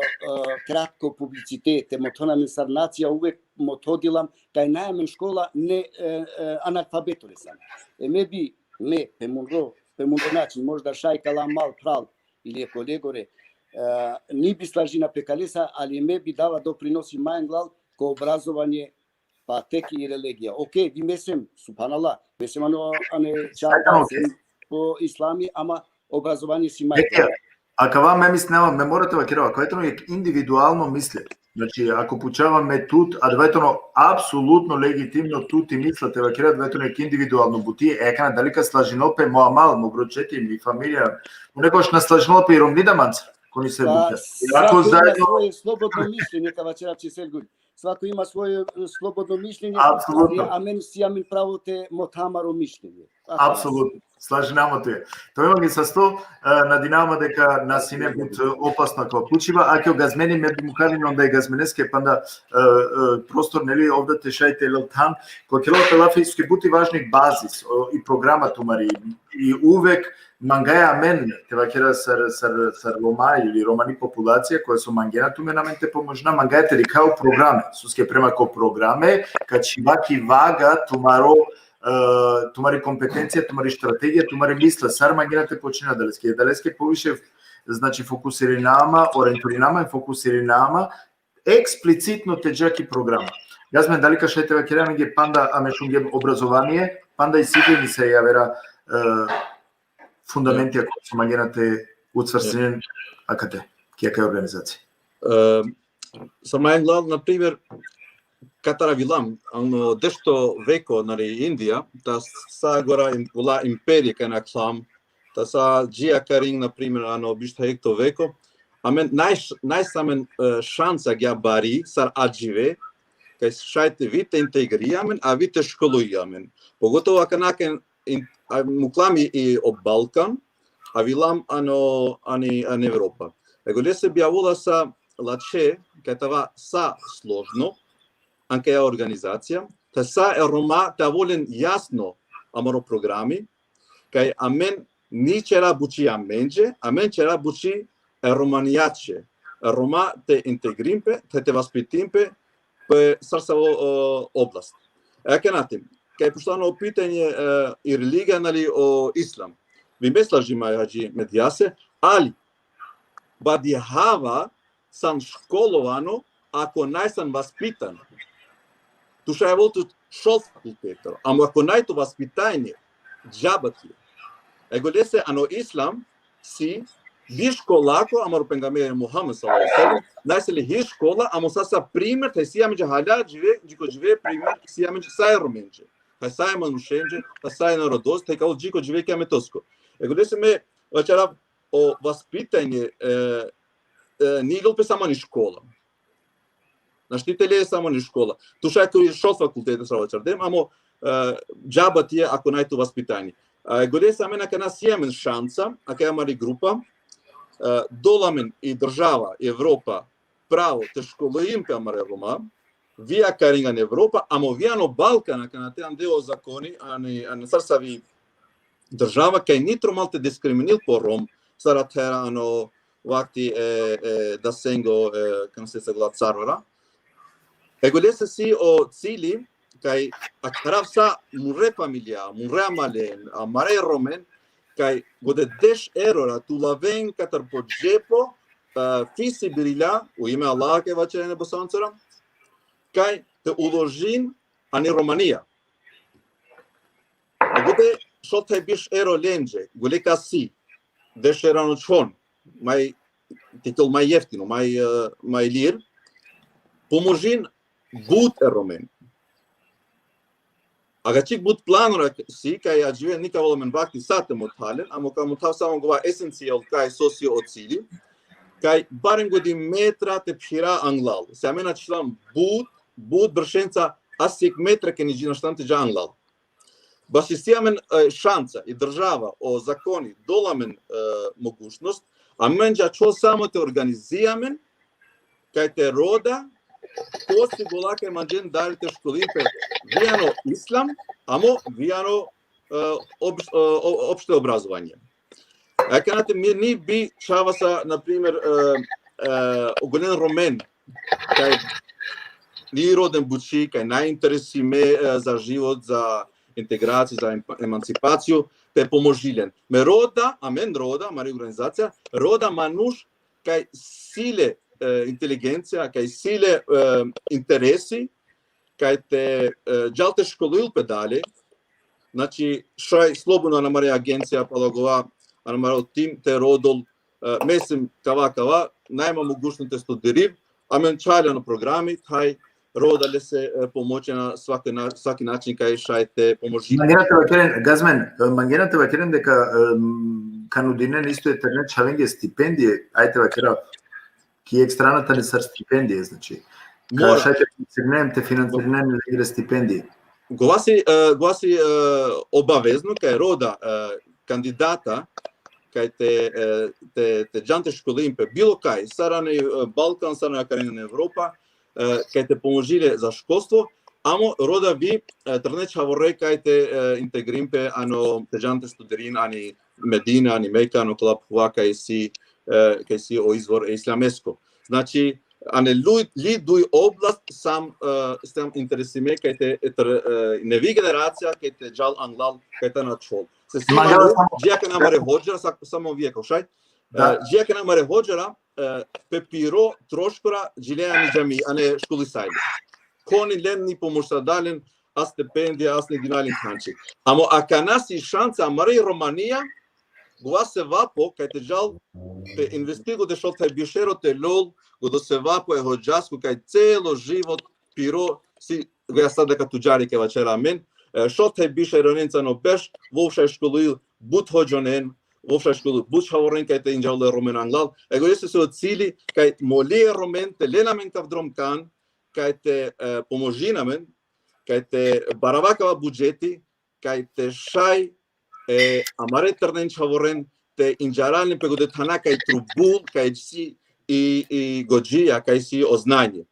кратко публицитете, мотона мен сар нација увек мотодилам кај најамен школа не аналфабеторе сам. Ме би ме пемунро начин можда шај кала мал прал или колегоре ни би слажина пекалеса, али ме би дава доприноси мајен глал ко образование па теки и религија. Окей, ви месем, субханала, месем ане чата по ислами, ама образование си мајен. А кава ме мислева, ме морате вакирава, което е индивидуално мисле. Значи, ако получаваме тут, а двајтоно апсолутно легитимно тут и мислате вакира, двајтоно е индивидуално бути, екана далека слажинопе моамал, моброчети ми фамилија, некош на слажинопе и ромнидаманц, кони се бутја. Свако има своје слободно мислење, кавачера Чеселгуј. Свако има своје слободно мислење, а мен си имам право те мотамаро мислење. Апсолутно. слаженамо тоа. Тоа ги со 100 на Динамо дека на сине бут опасно како почива, а ќе газмени ме му кажи онда газменеске панда простор нели овде те шајте лтан, кога ќе лафиски бути важни базис и програма тумари и увек мангаја мен те вакера сар Рома или романи популација која со мангена туме на мен те поможна мангаја те рикао програме, суске према ко програме, качиваки вага тумаро тумари компетенција, тумари стратегија, тумари мисла, сар мангената почина далеске повише значи фокусири нама, ориентири нама и фокусири нама експлицитно теџаки програма. Јас ме далека шајте вакера ги панда амешунге образование, панда и сигурни се јавера фундаменти ако со мангената уцврстенен акате, кјака организација. Самајн глав, например, Катара Вилам, ано дешто веко нали Индија, та са гора вла империја кај на клам, та са джија каринг например ано бишта екто веко, амен најсамен шанса ги бари сар аџиве, кај шајте вите интегријамен, а вите школујамен. Поготово ака накен муклами и об Балкан, а Вилам ано ани Европа. Его лесе бијавола са лаче, кај това са сложно, anche a organizația, ta sa Roma ta volen jasno amaro programi, kai amen nici era buci amenge, amen era buci romaniace. Roma te integrimpe, te vaspitimpe pe sarsavo oblast. Akenatim, kai puštano pitanje i religija nali o islam. Vi me slažima hađi medijase, ali badihava sam školovano ako najsam vaspitan. Туша е волту шол факултетор, ама ако најто васпитање, джабати. Его лесе ано ислам си ви школако, ама рупенгамер Мухамед саллаллаху алейхи ва саллям, најселе хи школа, ама саса пример, тај си јамеđe халя живе, джико живе пример, си јамеđe сај роменđe. Тај сај манушенđe, тај сај народост, тај као джико живе кјаме тоско. Его лесе ме вачарав о васпитање, нигел пе само ни школа. Значи, те ле само ни школа. Туша е кој шол факултетот сраво чардем, амо джаба тие ако најто васпитање. Голе са мена ка нас јемен шанса, ака јамари група, доламен и држава Европа право те школоим пе амаре Рома, вија каринган Европа, амо вијано Балкан, ака на теан део закони, а не сарсави држава, кај нитро малте дискриминил по Ром, саратера, ано вакти да сенго, кам се глад царвара. Его лесе си о цили, кај акарав са муре фамилија, муре амален, амаре ромен, кај годе деш ерора ту лавен катар по джепо, фиси бирилја, у име Аллаха ке вачене босанцора, кај те уложин ани Романија. Годе шот тај биш еро ленџе, голе каси, деш ерано чон, мај титул мај јефтино, мај лир, поможин бут е ромен. Ага чик бут планора си, кај ја живе ника воломен вакти сате мотален, амо кај мотав само гова есенцијал кај сосио од цили, кај барем годи метра те пшира англал. Се амена члам бут бршенца асик метра ке ни джинаштанте джа англал. Баши си амен шанца и држава о закони доламен могушност, амен джа чо само те организијамен, кај те рода, Коси голаке манџен далите школипе вијано ислам, амо вијано опште образование. Еканате ми ни би чаваса, например, оголен ромен, кај ни роден бучи, кај најинтереси ме за живот, за интеграција, за емансипацију, те поможилен. Ме рода, амен рода, мари организација, рода мануш кај силе интелигенција, кај силе интереси, кај те джалте школуил педали, значи шај слободно на мари агенција палагова, на мари тим те родол, месим кава, најма могушно те студирив, амен чајля на програми, тај рода ле се помоќе на сваки начин кај шај те поможи. Мангената вакерен, Газмен, мангената вакерен дека канудинен исто е тернет чавенге стипендије, ајте вакера, ки екстраната не са стипендије, значи. Шајте те финансирнем игре стипендије. Гласи обавезно кај рода кандидата кај те джанте школим пе било кај, сара на Балкан, сара на карена на Европа, кај те поможиле за школство, амо рода ви трне чаворе кај те интегрим пе ано те джанте студерин ани Медина, ани Мека, ано клаб хуа кај си о извор исламеско. Значи, ане ли дуј област сам интересиме кај те неви генерација кај те джал англал кај те на чол. Се симану, джијака намаре ходжера, само вие каушај, джијака намаре ходжера, пе пиро трошкора джилеани джами, ане школи сајли. Кони лен ни помоштадален, а стипендија, а снединалин ханчи. Амо ака наси шанца, амаре Романија, гова се вапо, кај те джал, те инвестиго де шол тај бишеро те лол, го до се вапо е ходжаско, кај цело живот пиро, си, го ја сад дека туджари ке вачера мен, шол тај бишеро ненцано беш, вовшај школуил, буд ходжонен, вовшај школуил, буд шаворен кај те инджале ромен англал, го јесе се оцили, кај молие ромен, те ленамен кав дромкан, кај те поможи намен, кај те баравакава буџети, кај те шај, амаре трнен чаворен, те инџарални пе го де тана кај трубул, кај си и годжија, кај си ознање.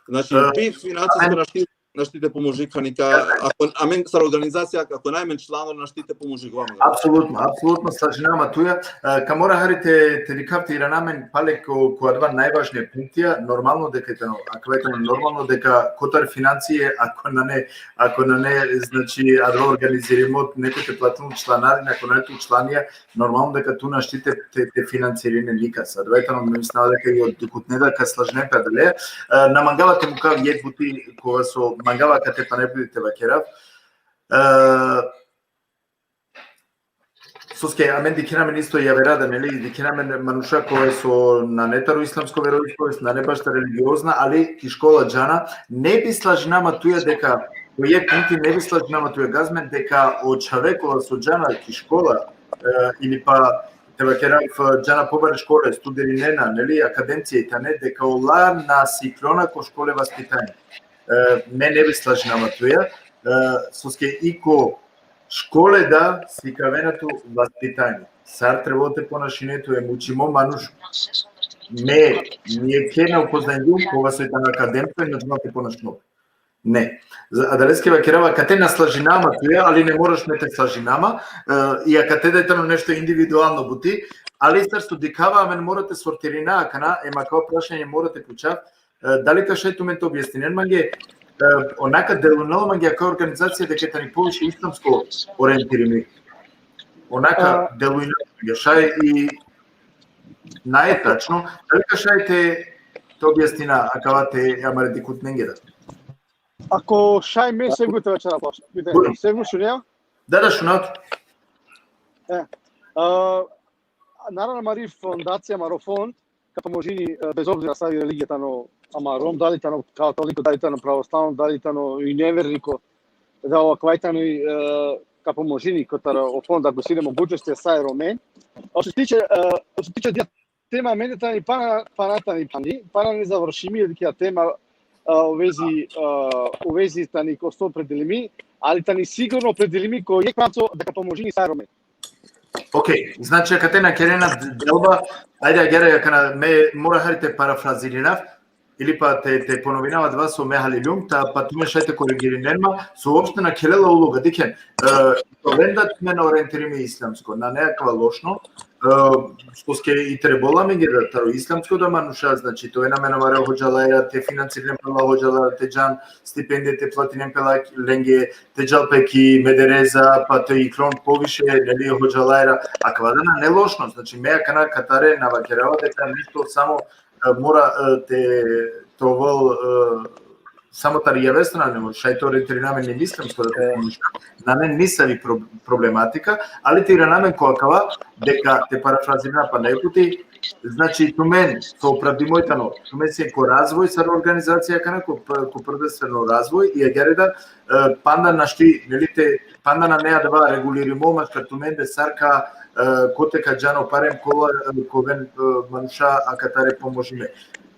Значи, би финансиско наштите поможи каника, а мен сар организација, ако најмен чланор наштите поможи главно. Апсолутно слажинама туја. Камора харите те рикавте ира намен пале која два најважни пунктија, нормално дека ако веќе нормално дека котар финансија, ако на не значи адро организиримо некој платно чланарина, ако не ту чланија, нормално дека ту наштите те финансирање лика. Сад веќе мислам дека и од кутнеда слажне педеле, на мангавате му кав једбути кога со мангава кате па не бидете вакерав. Соске, амен дикенамен исто ја верада, нели, дикенамен мануша која со на нетаро исламско вероисповест, на не башта религиозна, али ки школа джана, не би слажинама туја дека, кој пункти не би слажинама туја газмен, дека од човекова со джана ки школа, или па те вакерав джана побаре школе, студеринена, нели, академција и тане, дека ола на сиклона ко школе васпитање. Ме не би слажинама туја, соске ико школе да свикавенато васпитање. Сар требате понашинето е мучимо мануш. Ние ке на упознању кога се на академија на двате понашно. Не. А далеске вакерава кате на слажинама туја, али не мораш не те слажинама, и ако те дете нешто индивидуално бути, али сар студикава, амен морате сортирина, акана, ема као прашање морате пучав, дали кашето мен то објаснен манге, онака делунало манге како организација дека тани повише исламско ориентирани. Онака делунало манге, шај и најтачно, дали кашајте то објаснина, акавате амаре дикут ненгеда? Ако шај ме сегуте вечера пошто. Сегу шунеа? Да, шунат. Наравно Мари фондација Марофон, ка поможини без обзира са религијата, но ама ром, дали тано католико, дали тано православно, дали тано и невернико, да оваквајтано и ка поможини котара о фонда го сиде могуќности са е ромен. А што се тиче тема мене тани пана не завршими дека тема у вези тани ко сто определими, али тани сигурно определими кој е квацо дека поможини са ромен. Океј, значи ако те на керена делба, ајде агера јака ме мора харите парафразиринав, или па те поновинава два со мехали люм, па туме шајте коригиринерма, со обште на келела улога, дикен, вендат ме на ориентириме исламско, на неаква лошно, што ске и треболаме ги да таро исламско да мануша, значи тоа е на мене маре ходжала, те финансирен пела ходжала, те джан стипендија, те платинен пела ленге, те джалпеки, медереза, па те и крон повише, нели ходжала, а квадана не лошно, значи меака на катаре на вакерава дека нешто само мора това само тари јавестна не може, шај тоа ретиринаме не мислам што да те помишка, на не нисави проблематика, али ти ранамен коакава, дека те парафразирана па најпути, значи тумен со оправдимојтано, тумен се ко развој са организација кана ко првенствено развој и агереда панда нашти, нели те панда на неа да ба регулиримо мачка тумен де сарка котека джано парем ковен мануша акатаре поможиме.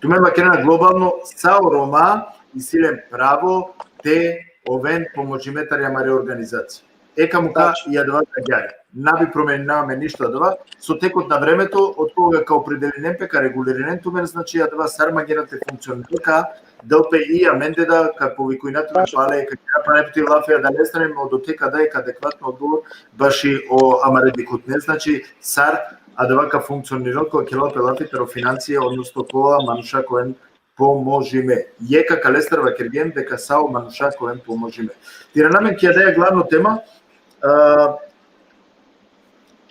Туме макена глобално сао Рома и силен право те овен поможиметари амаре организација. ека мука ја дава гаѓаја. Наби променаваме ништо дава, со текот на времето, од кога као определенен пека регулиран тумен, значи ја дава сармагената функционалка, ДЛП и аменде ка повикујната на пале, ка ќе направи лафија да не станеме од отека да е адекватно одговор, баши о амаредикот не, значи сар, а да вака функционира кога ќе лафите ро финансија, односно кола мануша коен поможиме. Јека калестерва кергем дека сао мануша коен поможиме. Тиранамен ќе да е главно тема,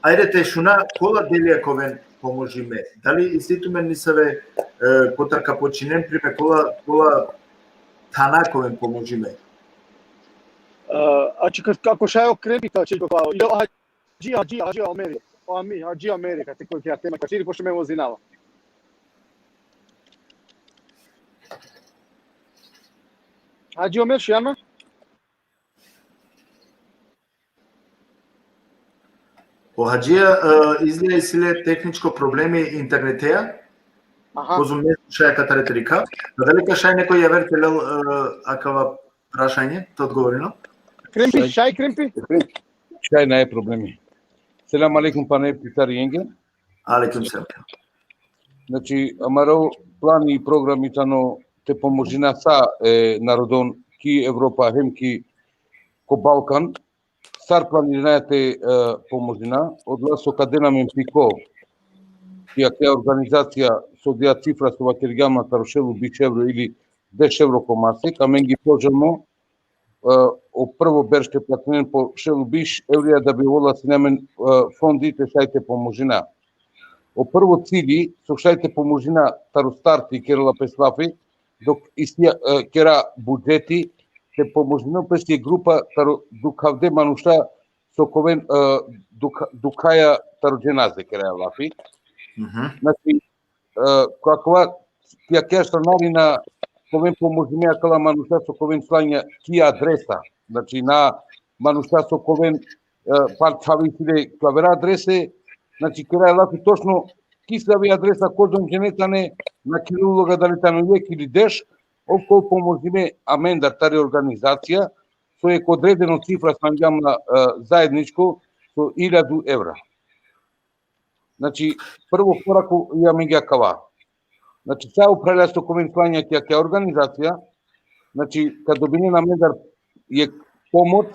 ајде те шуна кола делија ковен поможиме. Дали институмен ни саве котарка починен приме кола тана ковен поможиме. Значи како шајо крепита че тоа Хаџи Америка. Хаџи Америка, те кој ќе тема качири пошто ме возинава. Хаџи Омер шјама? По Хаџија изгледа и силе техничко проблеми интернетеја. Позум не слушаја катарете рика. Дали кашај некој ја вертелел акава прашање, то одговорено? Кремпи, шај кремпи? Шај не е проблеми. Селам алейкум пане Питар Јенге. Алейкум селам. Значи, амаро плани и програми тано те поможина са народон ки Европа хем ки ко Балкан. Сар планирајате поможина, одла со каденамен пико, кија организација со дија цифра со вакергама тарошелу бич евро или 10 евро комасе, камен ги пожемо, о прво берште платнен по шелу биш еврија да би вола синемен фондите шајте поможина. О прво цили со шајте поможина таростарти керла песлафи, док истија кера буџети, те поможина пести група дукавде мануша со ковен дукаја тароџеназе кераја лафи. Значи, каква тија кеша нарина ковен поможиме кала мануша со ковен слања тија адреса. Значи, на мануша со ковен парчави силе клавера адресе, значи кераја лафи точно кислави адреса кожон дженетане на килулога дали тано јек или деш, околу поможиме амендар тари организација со е одредено цифра сангамна заедничко со 1000 евра. Значи, прво кораку јаме ги акава. Значи, са управља со ковенствање ќе организација, значи, кад добине на амендар е помош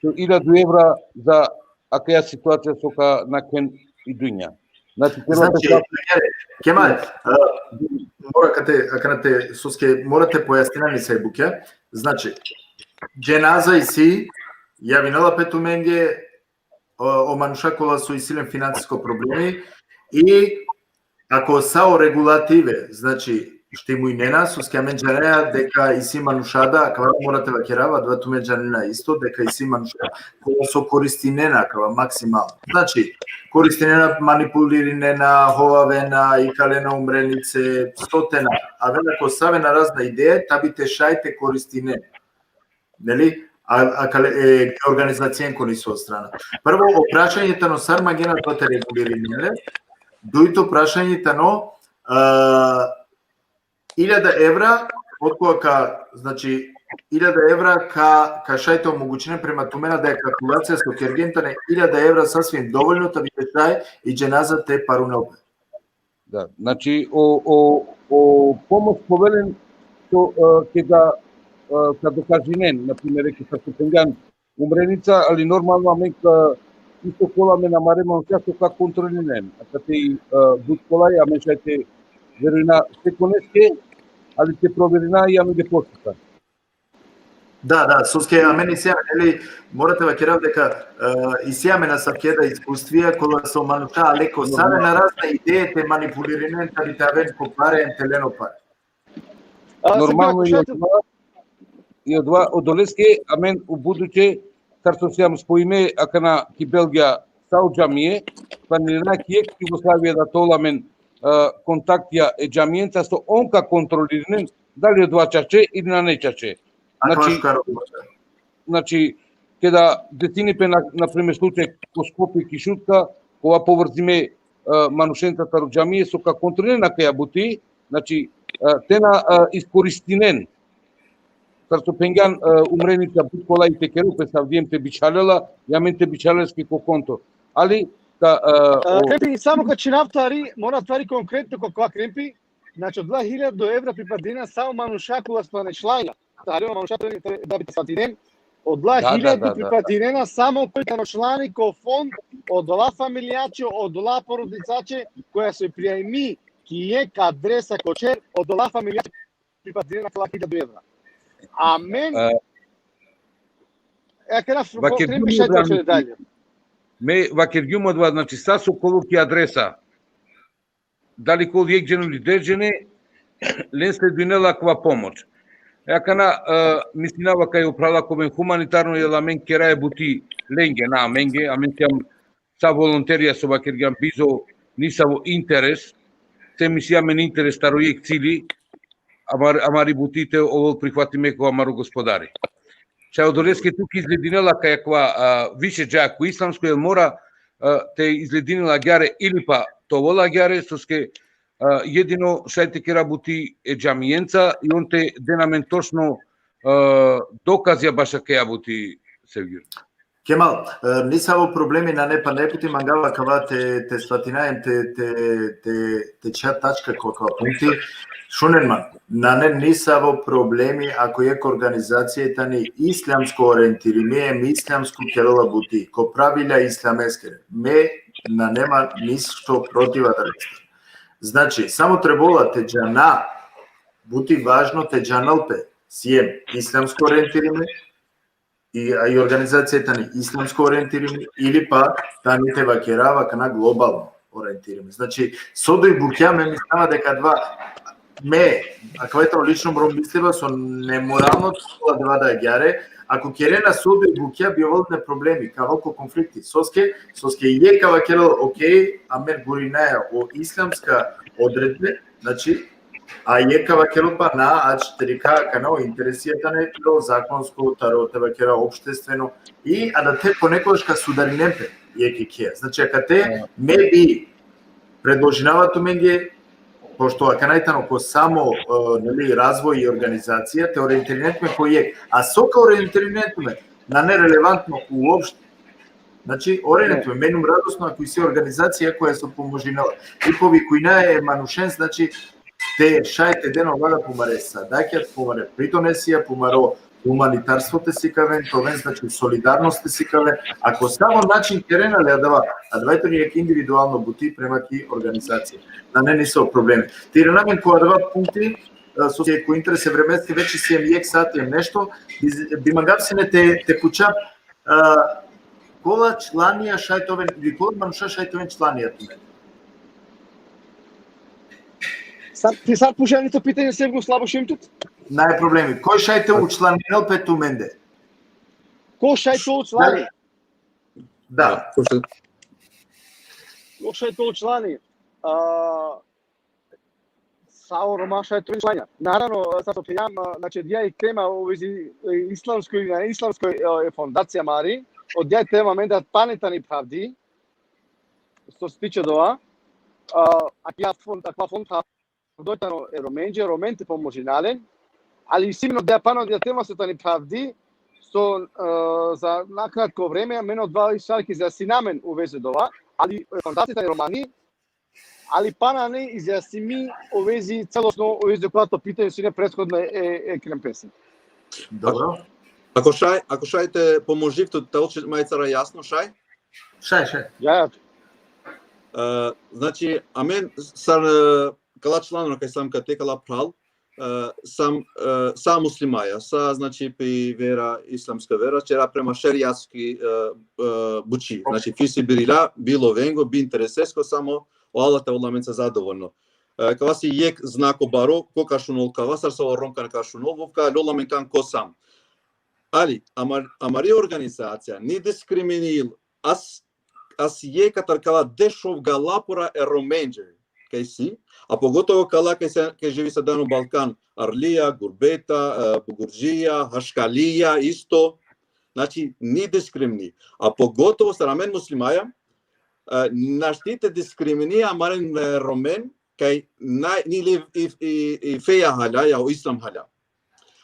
со 1000 евра за акаја ситуација со ка на кен и дуња. Значи, Кемал, аканате соске морате појаснина се буке. Значи, дженаза и си ја винала петуменге о мануша кола со исилен финансиско проблеми и ако сао регулативе, значи што му и нена соске менџареа дека и си манушада, акава морате вакерава два туменџанина исто дека и си мануша кола со користинена акава максимално. Значи, користинена манипулиринена, ховавена, икалена умренице, стотена, а вена ко савена разна идеја, табите шајте користинена. Нели? А организацијен кони со страна. Прво, опрашањето на сармагена тоа регулиринеле, дојто прашањето на 1000 евра, од кога значи 1000 евра ка шајте омогучене према тумена да е калкулација со кергентане 1000 евра сасвим доволно да биде шај и дженаза те парунелпе. Да, значи о помош повелен што ќе да докажинен, например, реки Сакупенган умреница, али нормално амека исто кола ме намареман часто как контролиран. А кате и буд кола ја мешајте верина секонеске, али те проверина и аме ги поступа. Да, соске амени се нели морате вакерав дека и сеаме на сакеда искуствија кога со мануша леко саве на разна идеја те манипулиране таби тавен по паре телено паре. Нормално и од Долеске, амен у будуќе карто се јам споиме акана ки Белгија сау џамие, планирана ки Југославија да толамен контактија е џамиенца со онка контролиран дали од вачаче или на нечаче. Значи, кеда детинипе на пример случај ко Скопје ки Шутка, кога поврзиме манушентата од џамие со ка контролирана каја бути, значи тена искористинен. Сарсопенган умреница буткола и текеру пе савдием те бичалела, ја мен те бичалески ко конто. Али Кремпи, само кога ќе навтари, мора твари конкретно каква кремпи, значи од 2000 евра припадина само манушакува спане члања. Тарио манушакува да биде сватиден. Од 2000 припадинена само кој члани ко фонд од ла фамилијаче, од ла породицаче која се пријајми ки е адреса кочер од ла фамилијаче припадинена 1000 евра. А мен кремпи шајте дале. Ме вакергјумот значи са со колуки адреса. Дали кол јегџено или дерџене, лен следуинела ква помоќ. Јакана мислинава кај управа комен хуманитарно јела мен керае бути ленге на менге, а мен сам са волонтерија со вакергјан бизо ниса во интерес, се мисија мен интерес таројек цили, амари бутите овол прихватиме кога амаро господари. Чајодолеске тук излединела кај ква више џако исламско јел мора те излединела ѓаре или па тоа лагјаре соске едино шајте ке работи е џамиенца и он те денамен точно доказја баша ке работи Севгир. Кемал, не само проблеми на непа непути мангала кава те сватинаем те чат тачка каква пункти. Шуненман, на не само проблеми ако е организацијата ни ислямско ориентирани, ислямско келола бути, ко правиля исламеске. Ме на нема ништо протива да рече. Значи, само требола те џана бути важно те џаналпе сием исламско ориентирани и организацијата ни исламско ориентирани или па таните вакерава кана глобално ориентирани. Значи, содој букја ме мислама дека два ме, ако ето лично бром мислива со неморалното да ѓаре, ако керена содој букја би оволне проблеми, кавалко конфликти. Соске е кава керел окей, а мен горинаја о исламска одредбе, значи, а е кава керел па на А4К канал интересијата не е законско, таро тебе кера општествено и а да те понекогаш ка сударинемпе е кикија. Значи, ака те ме би предложинавато менге пошто аканајтано ко само нели развој и организација те ориентиринетме кој е, а сока ориентиринетме на нерелевантно уопште. Значи ориентиринетме менум радосно ако и се организација која се поможинала. Ипови кој не е манушен, значи те шајте дено вага помаре садаќат, помаре притонесија, помаро хуманитарството си кавен, тоа значи солидарност си кавен. Ако само начин терена ле адава, а двајто ни е индивидуално бути према ки организација. На не се проблеми. Тире намен која два пункти со кој интерес е временски веќе си ек сат е нешто, би мангав се не те куча кола чланија шајтовен, или кола мануша шајтовен чланијата. Ти сад пушеното питање се го слабо шимтут? Нај проблеми. Кој шајте учланил пету менде? Кој шајте учлани? Да. Кој шајте учлани? Сао Рома шајте учлања. Наравно, са со пријам, значи, ја и тема овој исламској на исламској фондација Мари, од ја тема менде панета ни правди, што се тиче тоа, ја фонд дојтано е роменте поможинален, ali симно да пано да тема се тани правди со за накратко време мено два шарки за синамен увезе дова, али фондацијата е романи, али пана не изјасни овези целосно овези којато питање си не претходно е кремпесен. Добро. Ако шајте поможивте телче мајцара јасно шај? Шај. Ја. Значи, амен сар кала чланно кај сам кате кала прал са муслимаја, са значи пи вера исламска вера, чера према шеријатски бучи. Значи фиси бирила било венго би интересеско само Аллата уламенца задоволно. Кава си јек знако баро кока шунол кава сар со ронкан ка шунол вовка лоламен кан ко сам. Али амари организација ни дискриминил ас је катаркала дешов галапора е роменџе кај си, а поготово кала кај живи се дано Балкан, Арлија, Гурбета, Бугурџија, Хашкалија, исто, значи ни дискримини. А поготово са рамен муслимаја, наштите дискриминија марен ромен кај нили и феја халя, ја ислам халя.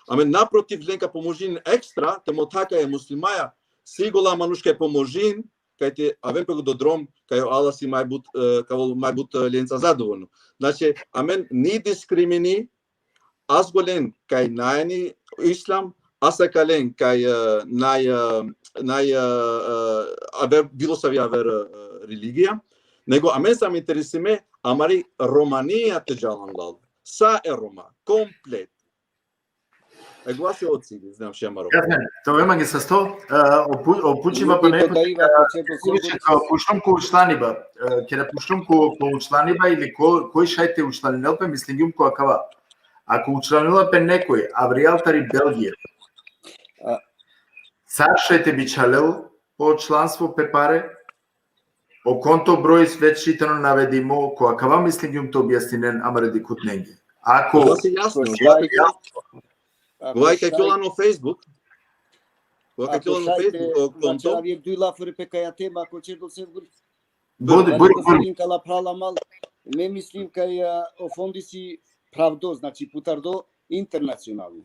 Ами напротив, ленка поможин екстра, те мотака е муслимаја, сигула манушка е поможин, кај те авен пего до дром, кај ала си мајбут ленца задоволно. Значи, амен ни дискримини, аз голен кај најни ислам, аз кален кај билосави авер религија, него амен сам интересиме, амари романија те джалангал. Са е рома, комплет. Егла се оцили, знам ше амаро. Това има ги със то, опучива па некој, пуштам ко учланиба, ке да пуштам ко учланиба или кој шајте учланил пе, мислим јум која кава. Ако учланила пе некој, а в Риалтари Белгија, цар шајте би чалел по членство пе паре, о конто број веќе читано наведимо, која кава мислим јум то објаснинен, амаре дикут негде. Ако... Това си јасно. Кога ќе кјола на Facebook, кога ќе кјола на Facebook, конто... Ако вие дуј лафори пе каја тема, ако ќе до се вгори. Боди. Кала прала мал, ме мислим кај офонди си правдо, значи путардо интернационално.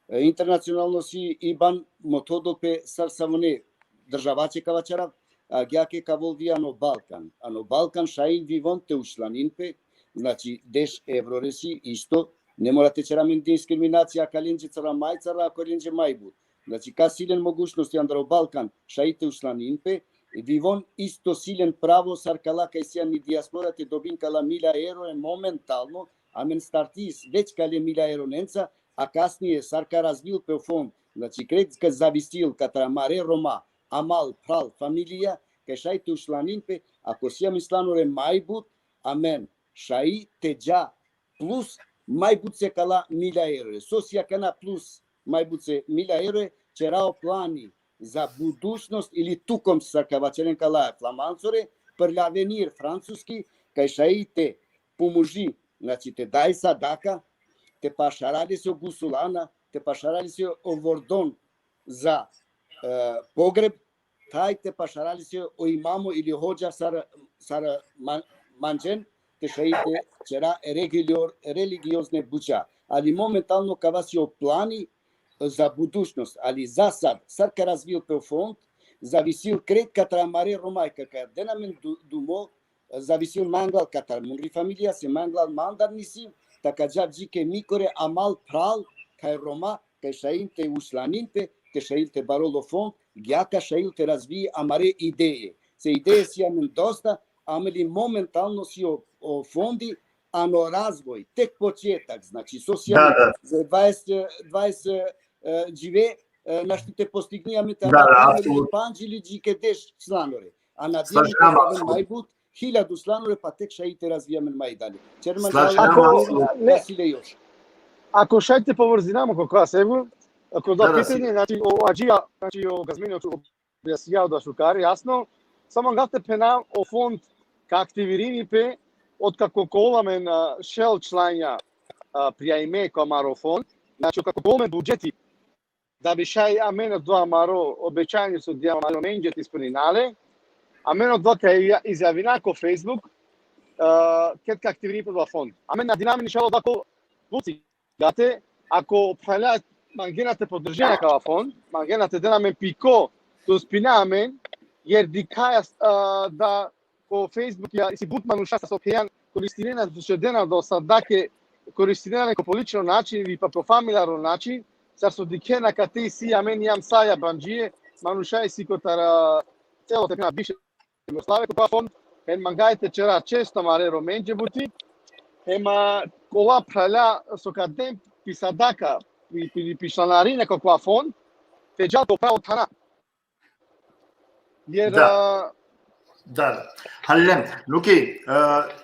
Интернационално си ибан мотодо пе сарсавоне државаче кавачара, гјаке каволви ано Балкан. Ано Балкан шаин вивон те ушланин пе, значи 10 евро реси исто, не морате черамен дискриминација, ака ленџе цара мајцара, ако ленџе мајбут. Значи, ка силен могушности андро Балкан, шаите ушланин пе, вивон исто силен право саркала кај сија ни диаспорате добин кала 1000 евро е моментално, амен стартис веќе кале 1000 евро ненца, а каснije сарка развил пе фонд. Значи, кредитска зависил катра маре рома, амал, прал, фамилија, кај шаите ушланин пе, ако сија мисланоре мајбут, амен, шаи теджа плюс мајбуце кала 1000 евро. Сосија кана плюс мајбуце 1000 евро, черао плани за будушност или туком саркавачелен кала фламанцоре, прлавенир француски, кај шаите поможи, значи те дај садака, те пашаради се гусулана, те пашаради се овордон за погреб, тај те пашаради се о имамо или ходжа сар манџен, те шаите чера религиозне буча. Али моментално кава си плани за будушност, али за сад, сарка развил пе фонд, зависил кред катра маре ромајка, кај денамен думо, зависил манглал катар мунри фамилија, се манглал мандарниси, така джавджике микоре амал прал, кај рома, кај шаинте ушланинте, кај шаилте бароло фонд, гјака шаилте разви амаре идеје. Се идеје си амен доста, амели моментално си о фонди, ано развој, тек почетак, значи социјално за 20 живе наштите постигнијаме панџили джике деш сланоре, а на дијаме мајбут 1000 сланоре, па тек шаите развијаме мајдали. Черман ако шаите поврзинамо како сега, ако да питање, значи о аџија, значи о газмениот објаснијао да шукари, јасно, само гавте пена о фонд ка активирини пе, откако коламе на шел члања пријаиме ко амаро фонд, значи како коламе буџети, да би шај амено до амаро обеќање со дијама амаро менџет исполнинале, амено до кај изјавина ко Facebook, кет ка активирини пе фонд. Амен на динамини шало дако пуци, гате, ако правилаат мангенате поддржање кава фонд, мангенате денамен пико, то спинамен, јер дикаја да ко Facebook ја си бутману шаста со пејан користирена до дена до садаке користирена ко полично начин или па по фамилиарно начин, сар со дикена кате си амен јам саја банџие, манушај си котара цело тепна бише Југославија ко фонд, ен мангајте чера често мареро менџе бути, ема кола праля со кадем писадака или пишланарина како фонд, те џато право тана. Јер Да. Халилем, Луки,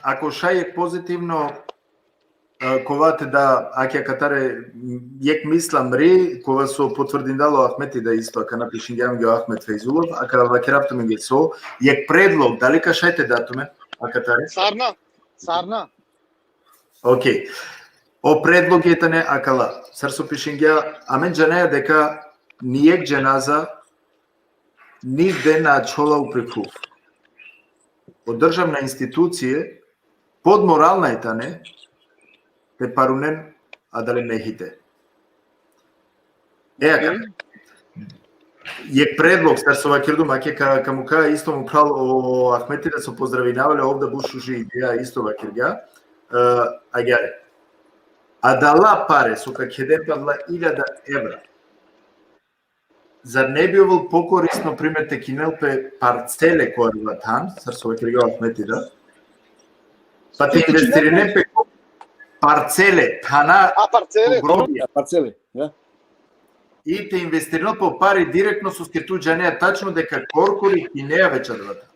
ако шајек позитивно ковате да аќе катаре јек мислам ри, кога со потврдиндало Ахмети да исто, ака напишин гјам Ахмет Фейзулов, ака вакераптуме ги со, јек предлог, дали ка шајте датуме, ака таре? Сарна. Океј. О предлог етане акала, сар со пишингја, амен джанеја дека нијек дженаза ни дена чола упрекув. Од државна институција, под морална етане, те парунен, а дали мехите. Je predlog, star se ovak jednom, ka mu ka isto mu pral o Ahmeti da su pozdravljavali ovdje bušuži ideja isto ovak jedga, a da la pare su kak je padla 1000 evra. Zar ne bi ovo pokorisno primete kinelpe parcele koje je tam, sar se ovak jedga Ahmeti da, pa te investiri nepe parcele, tana, parcele, ja. И те инвестирано по пари директно со скетуџанеа тачно дека коркори и неа веќе двата.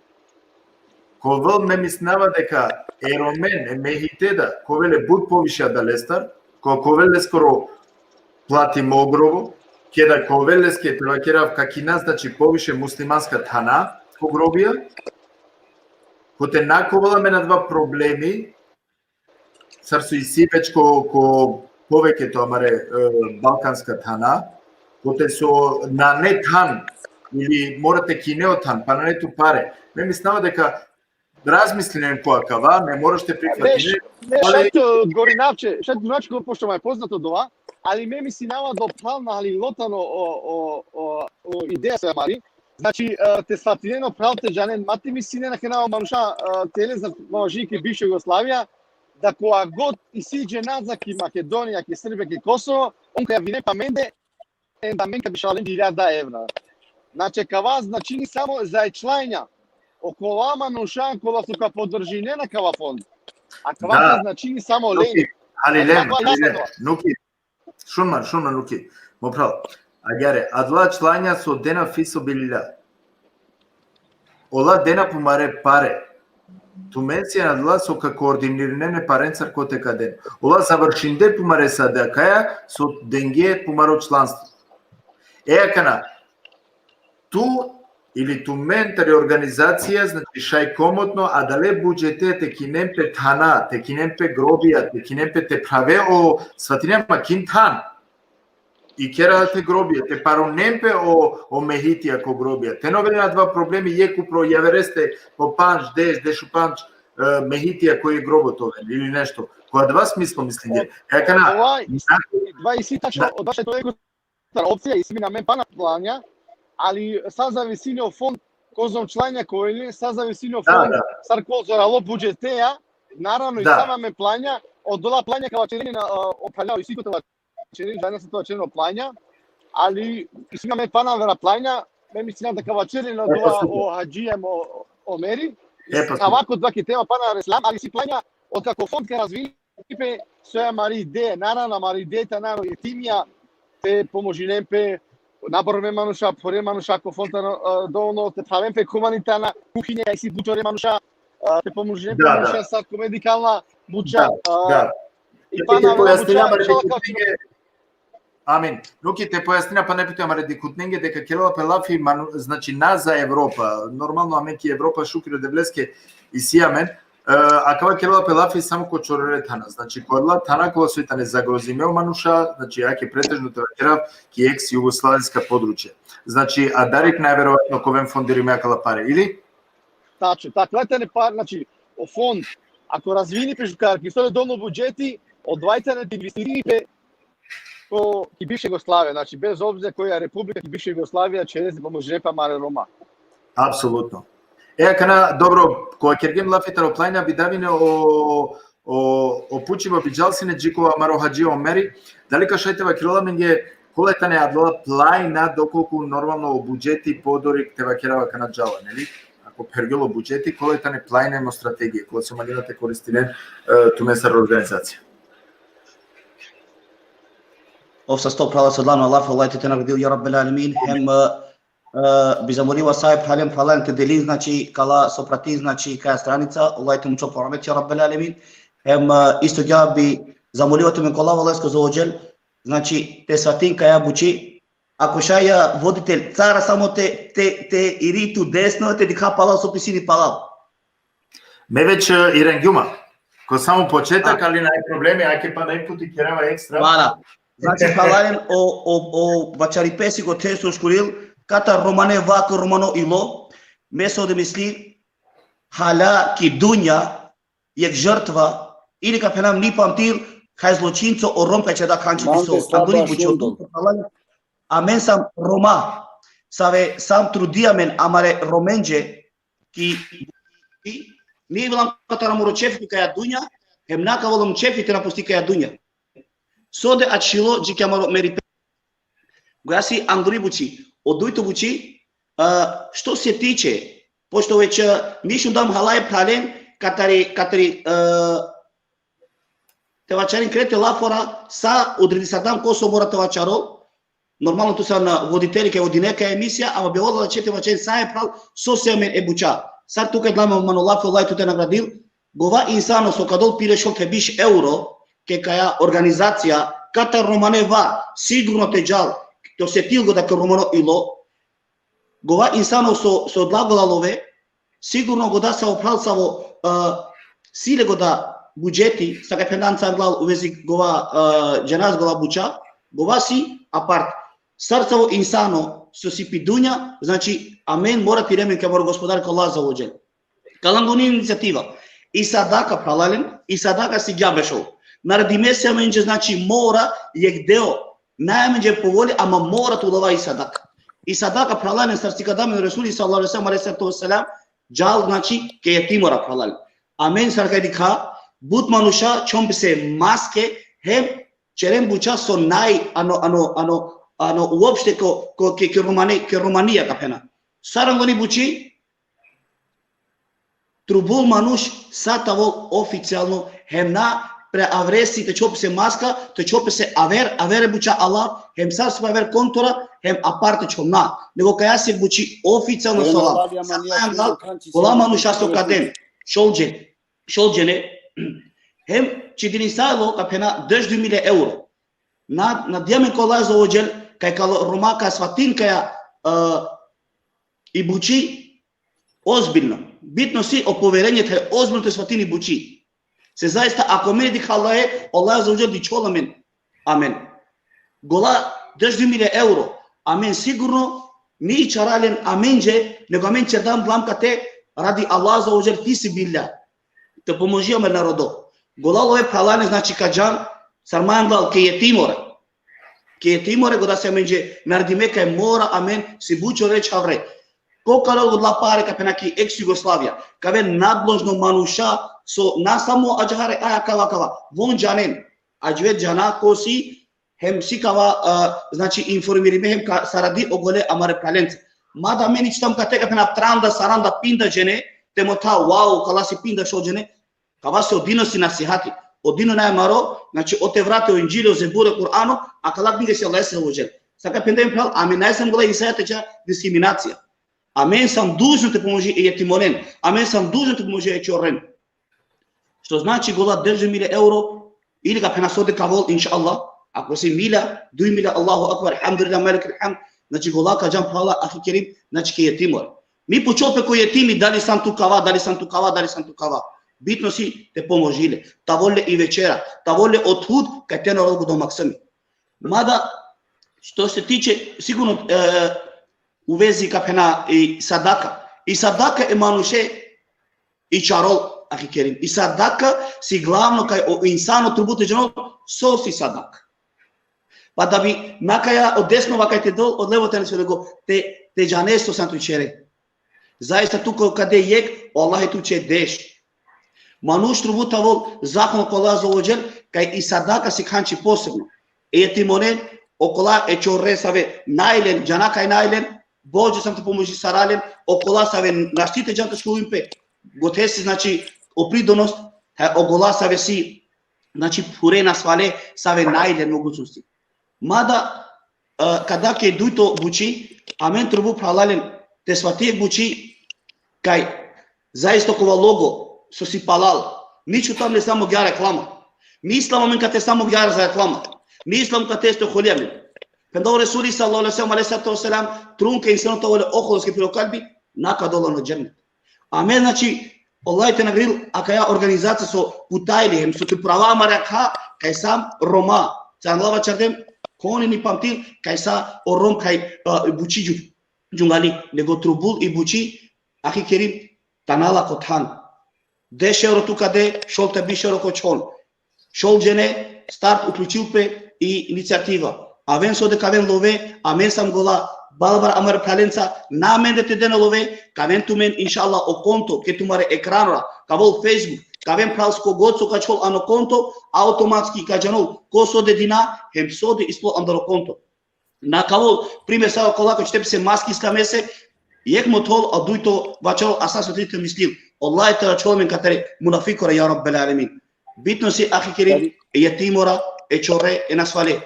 Ковел ме мислнава дека Еромен е мехитеда, ковеле буд повише да лестар, ковеле скоро плати могрово, кеда ковеле ски плакера какина значи повише муслиманска тана, когробија, коте наковала ме на два проблеми, сарсу и сивечко ко повеќето амаре балканска тана, коте со на не тан или морате кинеотан, па на нету паре. Ме мислава дека размисли некоја кава, не мораш те прифати. Шето Горинавче, шето Ноачко пошто ме е познато дова, али ме мислинава до правна али лотано о идеја се мари. Значи те сватинено правте жанен мати мислине на кенава мануша теле за мажики бивша Југославија, да која год исиđe назад ки Македонија, ки Србија, ки Косово, он кај вине паменде да менка би шален 1000 евра. Значи, кава значи само за члања. Около манушан кола су ка подржине на кава фонд. А кава значи само лен. Али лен, нуки. Шунман, нуки. Моправ. Агјаре, адла члања со дена фисо билила. Ола дена помаре паре. Туменција адла со ка координиране паренцар коте каден. Ола завршинде помаре садакаја со денге помаро чланство. Екана, ту или ту ментари организација, значи шај комотно, а дале буџете те кинемпе тана, те кинемпе гробија, те кинемпе те праве о сватинема кинтан. И кера те гробија, те паронемпе о мехитија ко гробија. Те новеле на два проблеми јеку про јавересте по панч, дешу панч, мехитија кој е гробот овен или нешто. Која два смисло мислиње. Екана, два и си тачно од вашето его опција и си на мен пана плања, али са за висино фонд козом члања кој са за висино фонд сар козорало буџетеа, наравно и сама ме плања, од дола плања кава черени на опалјао и сикото черени, заедно со тоа черено плања, али и си на мен пана вера плања, ме мислина дека кава черени на дола о хаџијем о мери, авако два ки тема пана реслам, али си плања од како фонд ке развили со мари идеја, наравно мари идејата наравно и тимија те поможинемпе наборве мануша, поре мануша ко фонтано доволно те правемпе хуманитарна кухиња и си бучоре мануша, те поможинемпе мануша са медикална буча. И пана Амин. Нуки те појаснина па не питаме ради кутненге дека келала пелафи значи на за Европа. Нормално аменки Европа шукиро девлеске и сиамен. А кава келала пелафи само ко чорере тана. Значи кодла тана кола сојта не загрозимео мануша, значи јаке претежно тевакерав ки екс југославенска подручје. Значи а дарик најверојатно ковен фондири меакала паре или? Тачно, така не пар, значи о фонд ако развини пешукарки, со долно буџети, одвајте на инвестирите по ки бивша Југославија, значи без обзира која република ки бивша Југославија через поможе па маре Рома. Апсолутно. Кана добро, која кергем лафитаро плајна бидавине о пучиво биџалсине джикова маро хаџио мери, дали кашајтева киломенге колетане адла плајна доколку нормално о буџети подори тева керава кана джала, нели? Ако пергело буџети колетане плајна емо стратегија, која се малината користине тумесар организација. Овса стоп права седлано Аллах, Аллах те наградил ја Раббел алемин, хем би замолила сајб халем фален те дели, значи кала сопрати, значи каја страница, Аллах те му чо порамет ја Раббел алемин, хем исто ја би замолила те ме кола Валеско за оџел, значи те сватин каја бучи, ако шаја водител цара само те ириту десно, те диха палал со писини палал. Ме веќе Иренгјума, ко само почетак, али нај проблеми, ајке па нај пути керава екстра. Мара. Значи халален о бачари песи го тесто шкурил, ката романе вако романо ило, месо да мисли халя ки дуња јек жртва или ка пенам ни памтил хај злочинцо о ромка че да канчи писо. Андуни бучо халален Amen sam Roma. Sam trudia men amare romenje ki ni volam katara moro chefi kaya dunya, hemna ka volam chefi tena pusti kaya dunya. Sode achilo de que amaro merite. Гласи Андри Бучи, одуито Бучи, что се тиче, пошто вече нищо дам халай прален, катари тевачарин крете лафора, са одреди садам косо мора тевачаро, нормално ту са на водители, кај одинека емисија, ама бе одала че тевачарин са е прал, со семен е буча. Сад тука гламе манолафо лај туте наградил, гова инсано со кадол пире шо ке биш евро, ке каја организација, катар романе ва, сигурно те джал, to se tilgo da romano ilo, gova insano so odlagolalove, sigurno go da sa opralsavo sile go da budžeti, sa kaj financa glal u vezi gova dženaz gova buča, gova si apart. Srcavo insano so si pidunja, znači amen mora ti remen kaj mora gospodar ka Allah za ođel. Kalangoni inicijativa. I sadaka pralalen, i sadaka si gjabešov. Naradi mesija menđe znači mora je deo najmeđe povoli, ama mora tu dova i sadaka. I sadaka pralane srcika dame Resuli sallallahu alaihi wa sallam, džal znači ke je ti mora pralane. Amen sarka dikha, but manuša čom se maske, hem čerem buča so naj, uopšte ke Romanija kapena. Sarangoni buči, trubul manuš satavo oficijalno, hem na preavresi te čopi se maska, te čopi se avere buča Allah, hem sarstva aver kontora, hem aparte čom na. Nego kaja se buči oficijalno s Allah. Kola manuša so kadem, šolđene, hem čitinisalo kapena 10.000 euro. Na diamen kola za ođel, kaj kalo romaka svatin kaja i buči ozbiljno. Bitno si o poverenje taj ozbiljno te svatin i buči. Se zaista, ako meni dik Allah je, Allah za uđer di čola men. Amen. Gola 10.000 euro. Amen sigurno, ni čaralen amenđe, nego amen će dam blamka te, radi Allah za uđer ti si bilja. Te pomoži amen narodo. Gola love pralane, znači kađan, sarman dal ke je timore. Ke je timore, goda se amenđe, naradi meka je mora, amen, si bučo reč havre. Pokalo od la pare kapena ki ex-Jugoslavia, kave nadložno manuša, so na samo ađahare aja kava, von džanen, ađvet džana kosi, hem si kava, znači informiri me hem ka saradi ogole amare pralence. Mada meni čitam ka te kapena tranda, saranda, pinda džene, temo ta, wow, kala si pinda šo džene, kava se odino si nasihati, odino najmaro, znači ote vrate o Inđili, o Zebure, Kur'anu, a kala knjige se lese uđel. Saka pendem pral, a mi najsam gola isajateča diskriminacija. Amen sam dužno te pomoži i je timoren. Amen sam dužno te pomoži i je čoren. Što znači gola 10.000 euro ili ga penasode kavol, inša Allah. Ako si milja, 2 milja, Allahu akbar, alhamdulillah, malik alhamd. Znači gola ka džam prala, ahi kerim, znači ke je timor. Mi počope koji je timi, da li sam tu kava. Bitno si te pomožile. Ta vole i večera. Ta vole othud kaj te na rogu do maksami. Mada, što se tiče, sigurno, u vezi kapena i sadaka. I sadaka je manuše i čarol, ahi kerim. I sadaka si glavno kaj o insano trubute džanol, so si sadaka. Pa da bi nakaja od desnova kaj te dol, od levo te nesu nego te džanesto sam tu čere. Zaista tu kade jek, Allah je tu če deš. Manuš trubuta vol zakon kola za ođel, kaj i sadaka si kanči posebno. E timonen, okola e čorre save najlen, džanaka i najlen, Bože sam te pomoži saralen, okola save naštite džantačko limpe, gote si, znači, opridonost, ogola save si, znači, purena svale, save najle mogućnosti. Mada, kada ke dujto buči, amen trubu pralalen, te svatijek buči, kaj, zaista kova logo, so si palal, niču tam ne samo gja reklama. Mi islam amen kad te samo gja za reklama. Mi islam kad te ste holjamin. Când au Resuli sallallahu alaihi wa sallam trunke insanota ole okoloske pilo kalbi, naka dola na džennet. Amen, znači, Allah te nagril, aka ja organizacija so putajli, hem su te prava marakha, kaj sam Roma. Can lava čardem, koni ni pamtil, kaj sa o Rom, kaj buči džungali, nego trubul i buči, ahi kerim, tanala kothan. 10 euro tu kade, šol te 20 euro kočon. Šol džene, start uključilpe i inicijativa. Avem so de avem love, amen sam gola balbar amar palența, n-amen de te dene love, că avem tu men inshallah o conto, că tu mare ecranul, că avem Facebook, că avem prals cu goțul că cel ano conto, automatski că janul, ko so de dina, hem so de isplo andro conto. Na cavol prime sa cola că știe se maski stamese, yek motol aduito vachol asas utrite mislil. Allah ta cholmen katare munafiqora ya rabbal alamin. Bitno si akhi kerim yatimora e chore e nasfale.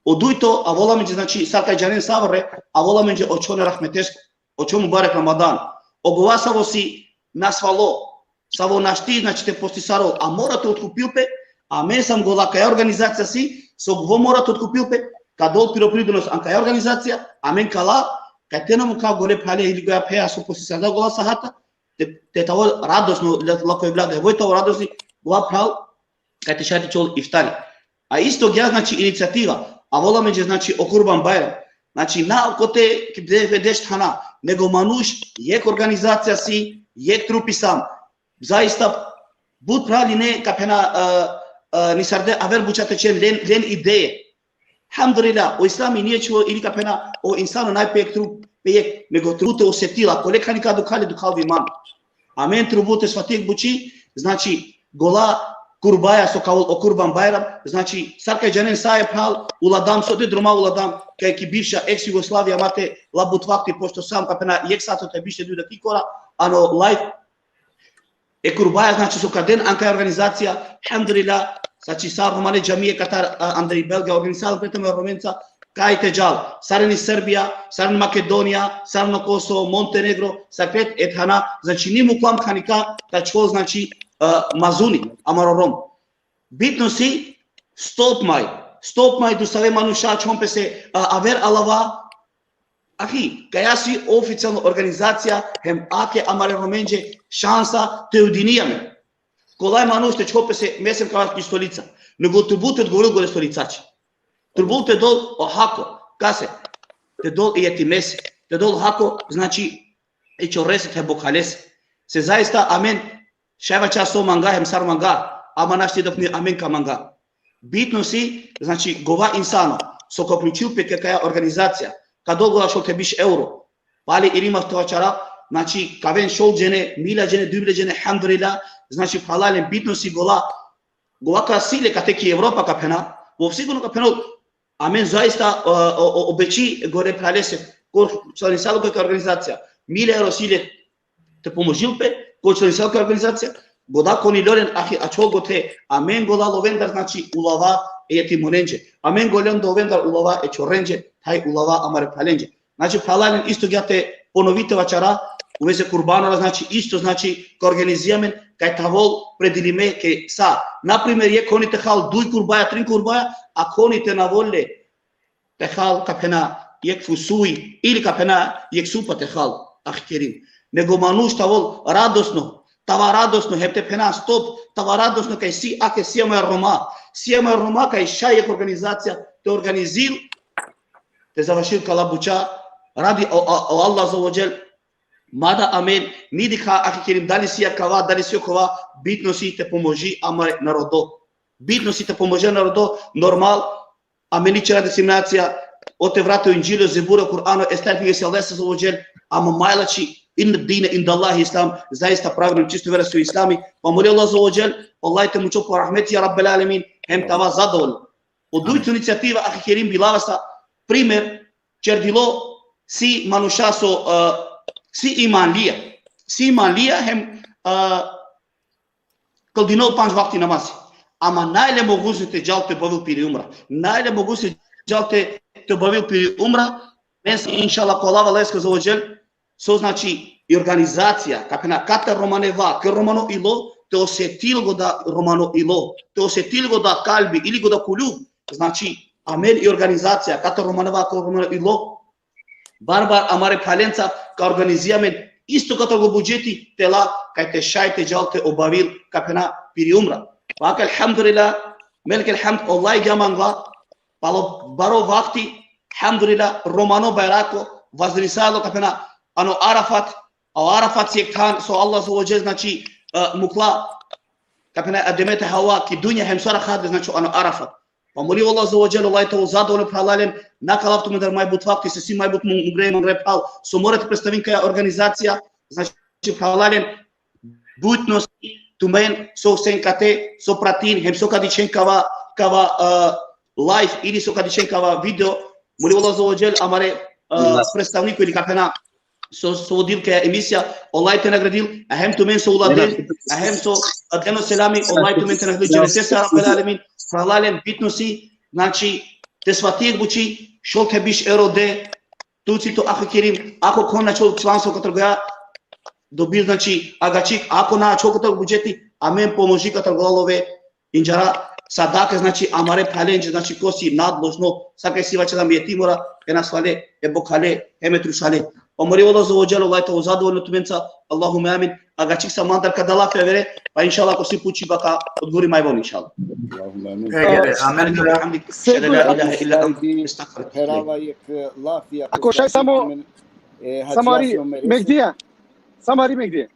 Oduito avola menje znači sarka janen savre, avola menje ochone rahmetesk, ocho mubarak Ramadan. Ogovasavo si nasfalo, savo našti znači te postisaro, a morate otkupilpe, a men sam gola ka organizacija si, so gvo morate otkupilpe, ka dol piropridonos an ka organizacija, a men kala ka tenamo ka gore pale ili ga pe aso postisada gola sahata, te tavo radosno lako je vlada, voi tavo radosni gola prav, ka te šati čol iftari. A isto ja znači inicijativa, a vola međe znači o Kurban Bayram. Znači na kote gde vedeš hana, nego manuš jek organizacija si, jek trupi sam. Zaista bud pravi ne kapena nisarde aver bučate čen len ideje. Alhamdulillah, o islami nije čuo ili kapena o insano najpejek trup pejek, nego trubute osjetila, koleka nikad dukali man. Amen trubute svatik buči, znači gola Kurbaja so kao o Kurban Bayram, znači sarka janen saje pral uladam so de droma uladam kaj ki bivša ex Jugoslavija mate labut fakti pošto sam kapena jek sato te biše ljuda kikora, ano live e Kurbaja znači so kaden anka organizacija, alhamdulillah, znači sa romane džamije Katar Andrej Belga organizal pretame romenca kaj te džal, sareni Srbija, sareni Makedonija, sareno Kosovo, Montenegro, sakret ethana, znači ni muklam khanika ta čol znači mazuni amarorom. Bitno si stop mai do save manusha chompe se aver alava ahi kaya si oficijalna organizacija hem ake amare romenje šansa te udinijame. Kolaj manuš te chompe se mesem kavaski stolica. Nego tribute odgovoril gore stolicači. Tribute dol o hako kase. Te dol i ti mese. Te dol hako znači e chorese te bokhales. Se zaista amen. Šajva často manga, hem sar manga, ama našti dopni amen ka manga. Bitno si, znači, gova insano, so ko ključil pe kakая organizacija, ka dolgo šol te biš euro, pali irima to čara, znači, ka ven šol džene, mila džene, duble džene, alhamdulillah, znači, halalen bitno si gova ka sile ka teki Evropa ka pena, vo sigurno ka pena, amen zaista obeći gore pralese, ko članisalo kakая organizacija, mila euro sile te pomožil pe, ko članisalo organizacija, goda koni loren ahi achol gote amen goda lovendar znači ulava e timonenje amen golen do vendar ulava e chorenje taj ulava amare palenje znači palalen isto gate ponovite večera u vezi kurbana znači isto znači ko organizijamen kaj tavol predilime ke sa na primjer je konite hal duj kurbaja trin kurbaja a konite na volle te hal kapena yek fusui ili kapena yek supa te hal akhirim nego manush tavol radosno tava radosno hepte pena stop tava radosno kaj si ake sijama Roma kaj šajek organizacija te organizil te završil kalabuča radi o Allah za ođel mada amen nidi ka ake kerim dali sija kava dali sija kova bitno si te pomoži amare narodo bitno si te pomoži narodo normal ameničera diseminacija ote vrate u Inđilju zebura Kur'anu estajfige se Allah za ođel ama majlači in dine inda Allah islam zaista pravilno čisto vera su islami pa moli Allah za ođel Allah te mucho po rahmeti ya rabbal alamin hem tava zadovoljno odujtu inicijativa ahi kerim bilavasa primer čerdilo si manušaso si iman lija hem kaldino panj vakti namasi ama najle mogućnosti te džal te bavil piri umra najle mogućnosti džal te bavil piri umra mes inshallah ko Allah leska za ođel so znači i organizacija kapena Katar Romaneva ke Romano ilo te osjetil go da Romano ilo te osjetil go da kalbi ili go da kulju znači amen i organizacija Katar Romaneva ke Romano ilo barbar amare palenca ka organizijamen isto kato go budžeti tela kaj te šajte džalte obavil kapena piri umra pa alhamdulillah melek alhamd Allah jamangla palo baro vakti alhamdulillah Romano bayrako vazrisalo kapena ano Arafat sektan so Allah azza znači mukla kapena ademete hawa ki dunya hem sara khad znači ano Arafat Па молим Аллах за оџел, Аллах те задоволен пралален, накалавтуме да мај бут факти се си мај бут мугремен репал, со морате представим кај организација, значи пралален бутности тумен со сенкате, со пратин, хем со кадичен кава лайф или со кадичен кава видео, молим Аллах за оџел, амаре представнико или капена со водил кај емисија, Аллах те наградил, а хем тумен со уладен, а хем со адено селами, Аллах тумен те наградил, џелесе са рабелалемин, пралален битноси, значи те сватиек бучи, шо ке биш ероде, туцито ако керим, ако кона чол членство катргоја, добил значи агачик, ако на чокото буџети, амен поможи катрголове, инџара садака значи амаре паленџ значи коси надложно, сака сивача да ми е тимора, е насвале, е бокале, е метрушале. Омори Аллах за оџел, Аллах те задоволно туменца, Аллахуме амин, агачик са мандар кадала февере, па иншалла ако си пучи бака одговори мај вон иншалла. Ако шај само Ари Мегдија, само Ари Мегдија.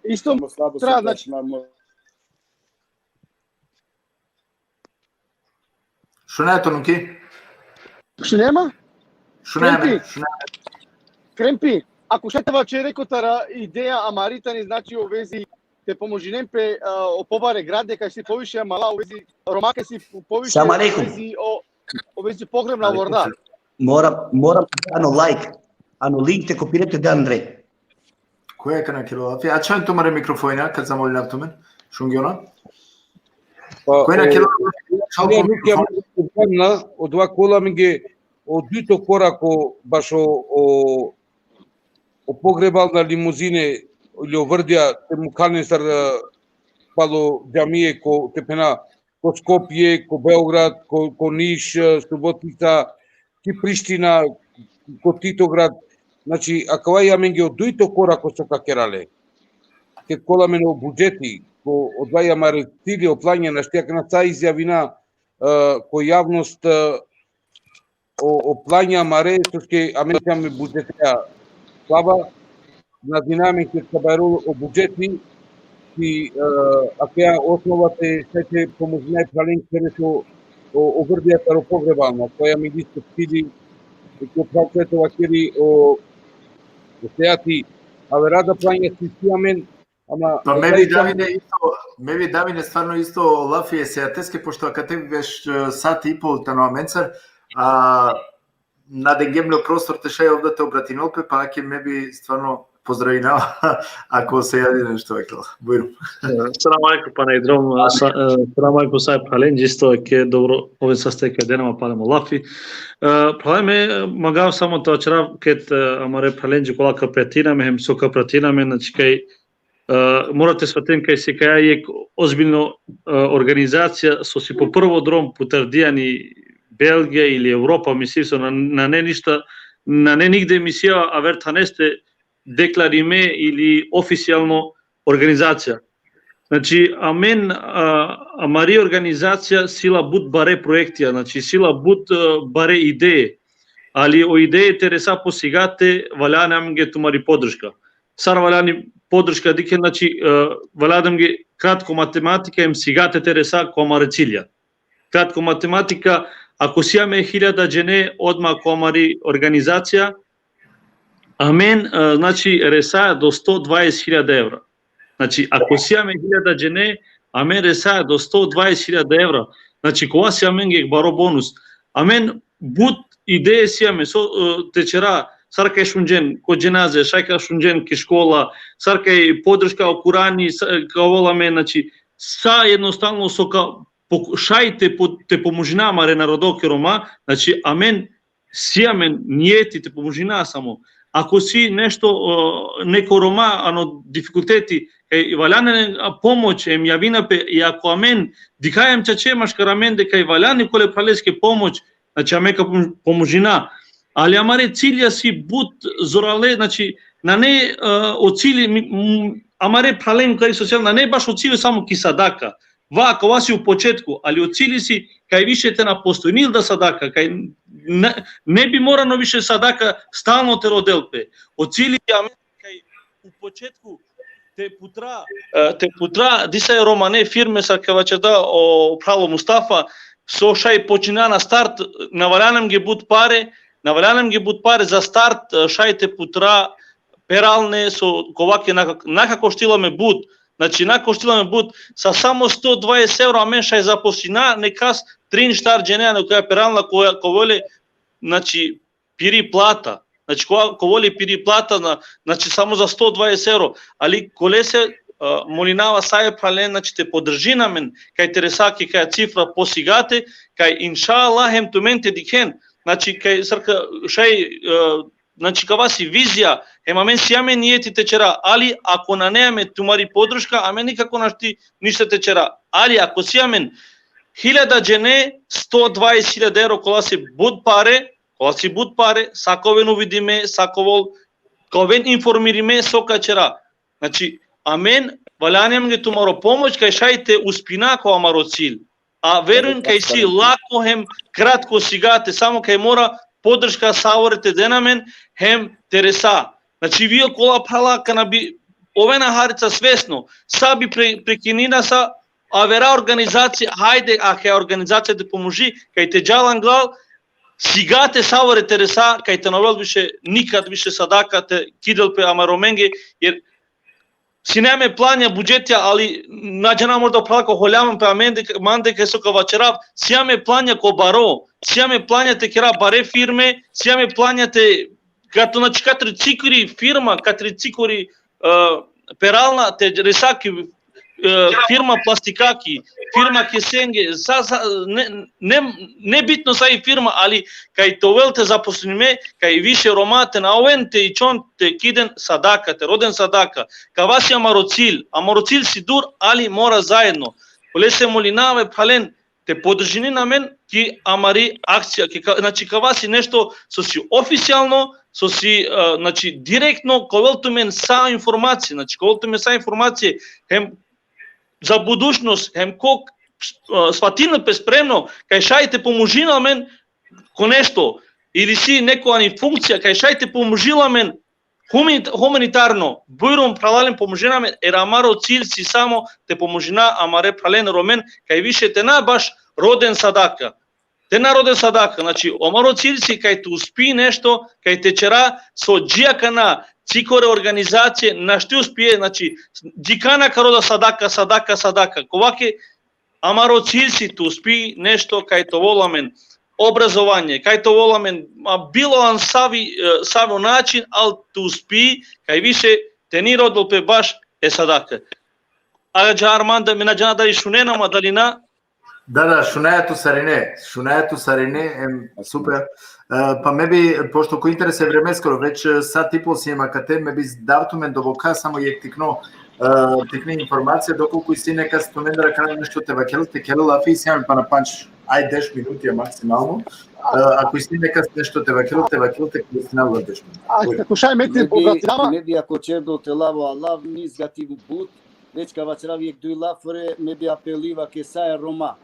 Исто треба значи Шо не е тонуки? Што нема? Шо не? Кремпи, ако шетева черекотара идеја амаритани значи овези те поможинем пе побаре граде кај си повише мала овези ромаке си повише овези погребна ворда. Мора ано лайк, ано линк те копирате да Андре. Кој е кана Килоафија? А чај тумаре микрофоина кад замолинав тумен? Шунгиона? Кој на Килоафија? Од ова кола ми ги од дуито корако баш о погребална лимузине или о врдија те му канесар пало џамие ко тепена ко Скопје, ко Белград, ко Ниш, Суботица, ки Приштина, ко Титоград. Значи, ако ја менге од дуито корако со какерале, ке коламе на буџети, ко одваја маре цили оплања на штеак на ца изјавина кој јавност оплања маре, сошке америкаме буџетија слаба, на динамике кабару о буџети, и ако ја основате сете поможнај прален керето о врдијата ро погребална, која ми ги стили и кој правцето вакери о сеати, але рада плања систиамен, ама... Па ме ви Давине стварно исто лафие сеатеске, пошто ако те веш сат и пол тано аменцар, на денгемло простор те шај овда те обратинолпе, па аке ме би стварно поздравинава ако се јади нешто векла. Бујрум. Салам алейкум па најдром, салам алейкум сај праленџи, исто ке добро ове састека денема палемо лафи. Проблеме магав само тоа вчера кет амаре праленџи кола капретинаме, хем со капретинаме, значи кај морате сватен кај се кај озбилно организација со си по прво дром путардијани Белгија или Европа, мислив со на не ништа, на не нигде емисија авертанесте деклариме или официјално организација. Значи, амен амари организација сила буд баре проектија, значи сила буд баре идеи, али о идеите реса посигате валя намге тумари подршка. Сар валяни подршка дике, значи валядам ги кратко математика им сигате тереса комаре цилја. Кратко математика, ако си имаме 1000 джене одма комари организација, амен, значи реса до 120.000 евра. Значи, ако си имаме 1000 джене, амен реса до 120.000 евра. Значи, кога си амен ги баро бонус. Амен буд идеја си имаме со течера, сарка шунџен ко џеназе, шајка шунџен ки школа, сарка и подршка о Курани, каволаме, значи, са едноставно со шајте те поможина маре народоке рома, значи, амен си амен ниети те поможина само. Ако си нешто неко рома, ано дификултети, кај валяне помоќ ем јавинапе, и ако амен дикајам чачемаш карамен дека и валяне коле пралеске помоќ, значи амека поможина, али амаре цилја си буд зорале, значи на не од цили амаре прален кај социјална, на не баш од цили само ки садака. Вака, ова си у почетку, али од цили си кај вишете на постојнил да садака, кај не би морано више садака стално те роделпе. Од цили кај у почетку те путра диса е романе фирме са кавачета о прало Мустафа, со шај почина на старт, навалянам ги бут паре за старт, шајте путра пералне со коваке накако штиламе бут. Значи, накако штиламе бут са само 120 евро, а мен шај започина некас трин штар дженеа на која перална коволе, значи, пири плата. Значи, коволе пири плата, значи, само за 120 евро. Али, коле се молинава сај прален, значи, те подржи на мен, кај тересаки, кај цифра посигате, кај иншалла хем тументе дикен. Значи, кај срка шај, значи, кава си визија, мен си јаме нијети течера, али ако на неаме тумари подршка, амен никако нашти ништа течера. Али ако си јамен 1000 джене, 120.000 евро, кола си буд паре, саковен увидиме, саковол, ковен информириме со качера. Значи, амен, валянем ги тумаро помоќ, кај шајте успина која маро цил. А верујм кај си лако хем кратко сигате, само кај мора подршка саворите денамен хем тереса. Значи вие кола пала кана би овена харица свесно, са би прекинина са, а вера организација, хајде, а кај организација да поможи, кај те джалан глал, сигате саворе тереса, кај те новел више, никад више садака те киделпе амароменге, jer си неме плања буџетја, али наđена може да плака холјамам пе манде кај со кавачерав, си јаме плања ко баро, си јаме плања те кера баре фирме, си јаме плања те като значи катри цикори фирма, катри цикори перална, те ресаки фирма пластикаки, фирма кесенге, не битно са и фирма, али кај товелте запослениме, кај више ромате на овенте и чонте киден садака, те роден садака. Каваси амароцил си дур, али мора заедно. Коле се молинаве пален, те подржини на мен, ки амари акција, значи каваси нешто со си официјално, со си, значи директно, ковелто мен са информација, значи ковелто мен са информација, хем за будушност, хем кок сватина спремно, кај шајте поможила мен ко нешто, или си некоја ни функција, кај шајте поможила мен хуманитарно, бујром пралален поможина мен, амаро цил си само те поможина, амаре прален ромен, кај више те на баш роден садака. Те народен садака, значи, омаро цил си кај те успи нешто, кај те чера со джијака на цикоре организација, на што успие, значи, джикана карода садака, коваке, амаро цил си те успи нешто кај те воламен образование, кај те воламен било сави начин, ал те успи, кај више те ни родил пе баш садака. Агаджа Арманда, ми наđена дали шуненама, дали на? Да, шунајато сарине, супер. Па ме би, пошто кој интерес е времескоро, веќе сат и пол си ема кате, ме би давтумен до вока, само јектикно текни информација, доколку и си нека спомен да ракане нешто те вакел, те келу лафи и си аме па на панч, ај 10 минути е максимално. Ако и си нека нешто те вакел, те кристинал 10 минути. Ако шај мети богатинама? Не би ако чердо те лаво алав, низ гати бут, веќе кавачера виек дуј лафре, ме би апелива ке са е рома.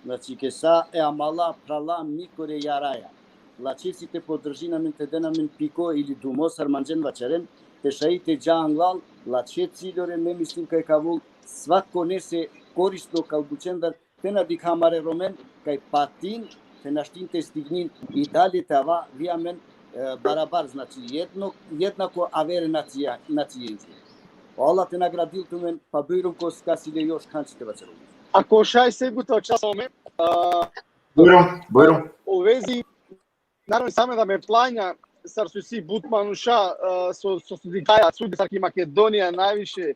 Значи, ке са е амала, прала, микоре јараја. Лачесите подржи на мен те денамен пико или думо сарманджен вачерен, те шаите джанглал, лаче цилоре ме мислим кај кавул, сватко не се корисно калбучендар, те надик хамаре ромен, кај патин, те наштин те стигнин, и дали тава, вија мен барабар, значи, еднако авере нацијенци. Аллах те наградил ту мен, па бујрум ко скасиле још канчите вачерен. Ако шај се гута часоме, Бујрум. у вези наравно саме да ме плања сар со си бутмануша со студикаја судисарки Македонија највише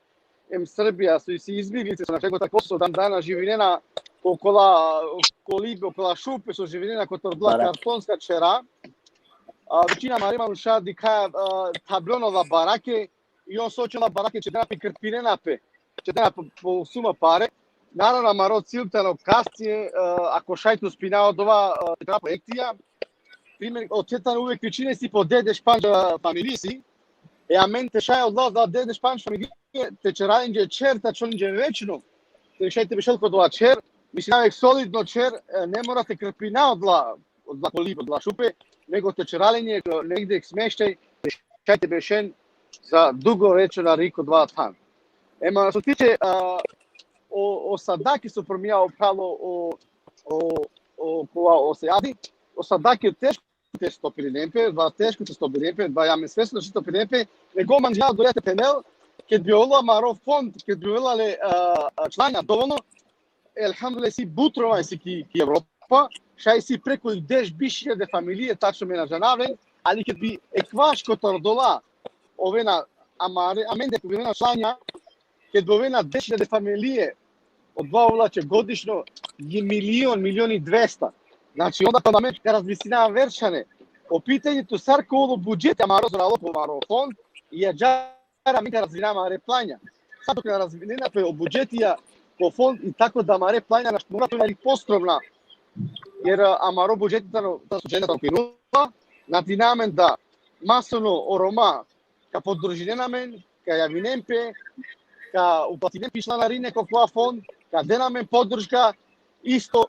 Србија со си избиглици со на чего тако со дана живинена окола колибе окола шупе со живинена которбла картонска чера. Веќина маримануша дикаја таблонова бараке и он сочела бараке че дена прикрпинена пе, че дена по сума паре. Наравно маро цилтено касције ако шајту спина од ова проектија. Пример, отцетан увек веќина си по деде Шпанч фамилиси, а мен те шај одлаз да деде Шпанч фамилија, те че радинđe черта чонđe вечно, те шајте бешел код ова чер, мисли навек солидно чер, не морате крпина одла колиб, одла шупе, него те чералиње негде смештај, шајте бешен за дуго вече на Рико 2 тан. Ема, со тиче, o sadaки su promijao pravo o кога се јади, осадаки тешко те стопили немпе, два тешко те стопили немпе, два јаме свесно што стопили немпе, не го манџа долете пенел, ке биола маро фонд, ке биола ле члања доволно, елхамдулилlah си бутрова си ки Европа, шај си преку 10 бишјаде фамилије тачно ме нажанавен, али ке би еквашко тордола овена аменде ке бивена члања, ке довена 10.000 фамилије од два овлаче годишно ги милион и 200. Значи онда кога ме развисинава вершане, по питањето сарколо буџет амаро зрало по маро фонд и ја джара ми развинама реплања. Сато кога развинена по буџетија по фонд и тако да маре плања на штмура тоа постромна. Jer amaro buđetita da su žene okrenula, nati namen da masovno oroma ka podružine namen, ka javinempe, ka uplatinem pišlanarine kokva fond, ka denamen podrška, isto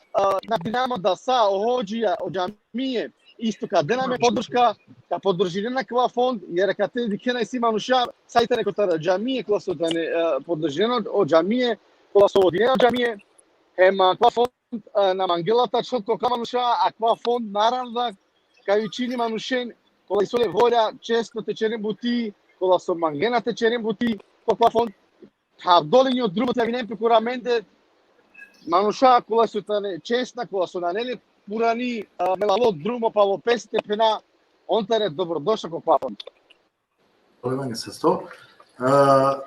nati namen da sa ohođija od džamije, isto ka denamen podrška, ka podružine na kva fond, jer ka te dikena si manuša, sajte neko tada džamije, koja su podružine od džamije, koja su odine od džamije, kva fond на мангелата чотко камануша, аква фонд наравна, кај чини манушен, кола исоле волја, често течерен бути, кола со мангена течерен бути, каква фонд, хавдолињо друго тевинен пекураменде, мануша, кола со тане чесна, кола со нанели пурани, мелало друмо пало песите пена, онтаре добродошла каква фонд. Поливање се 100.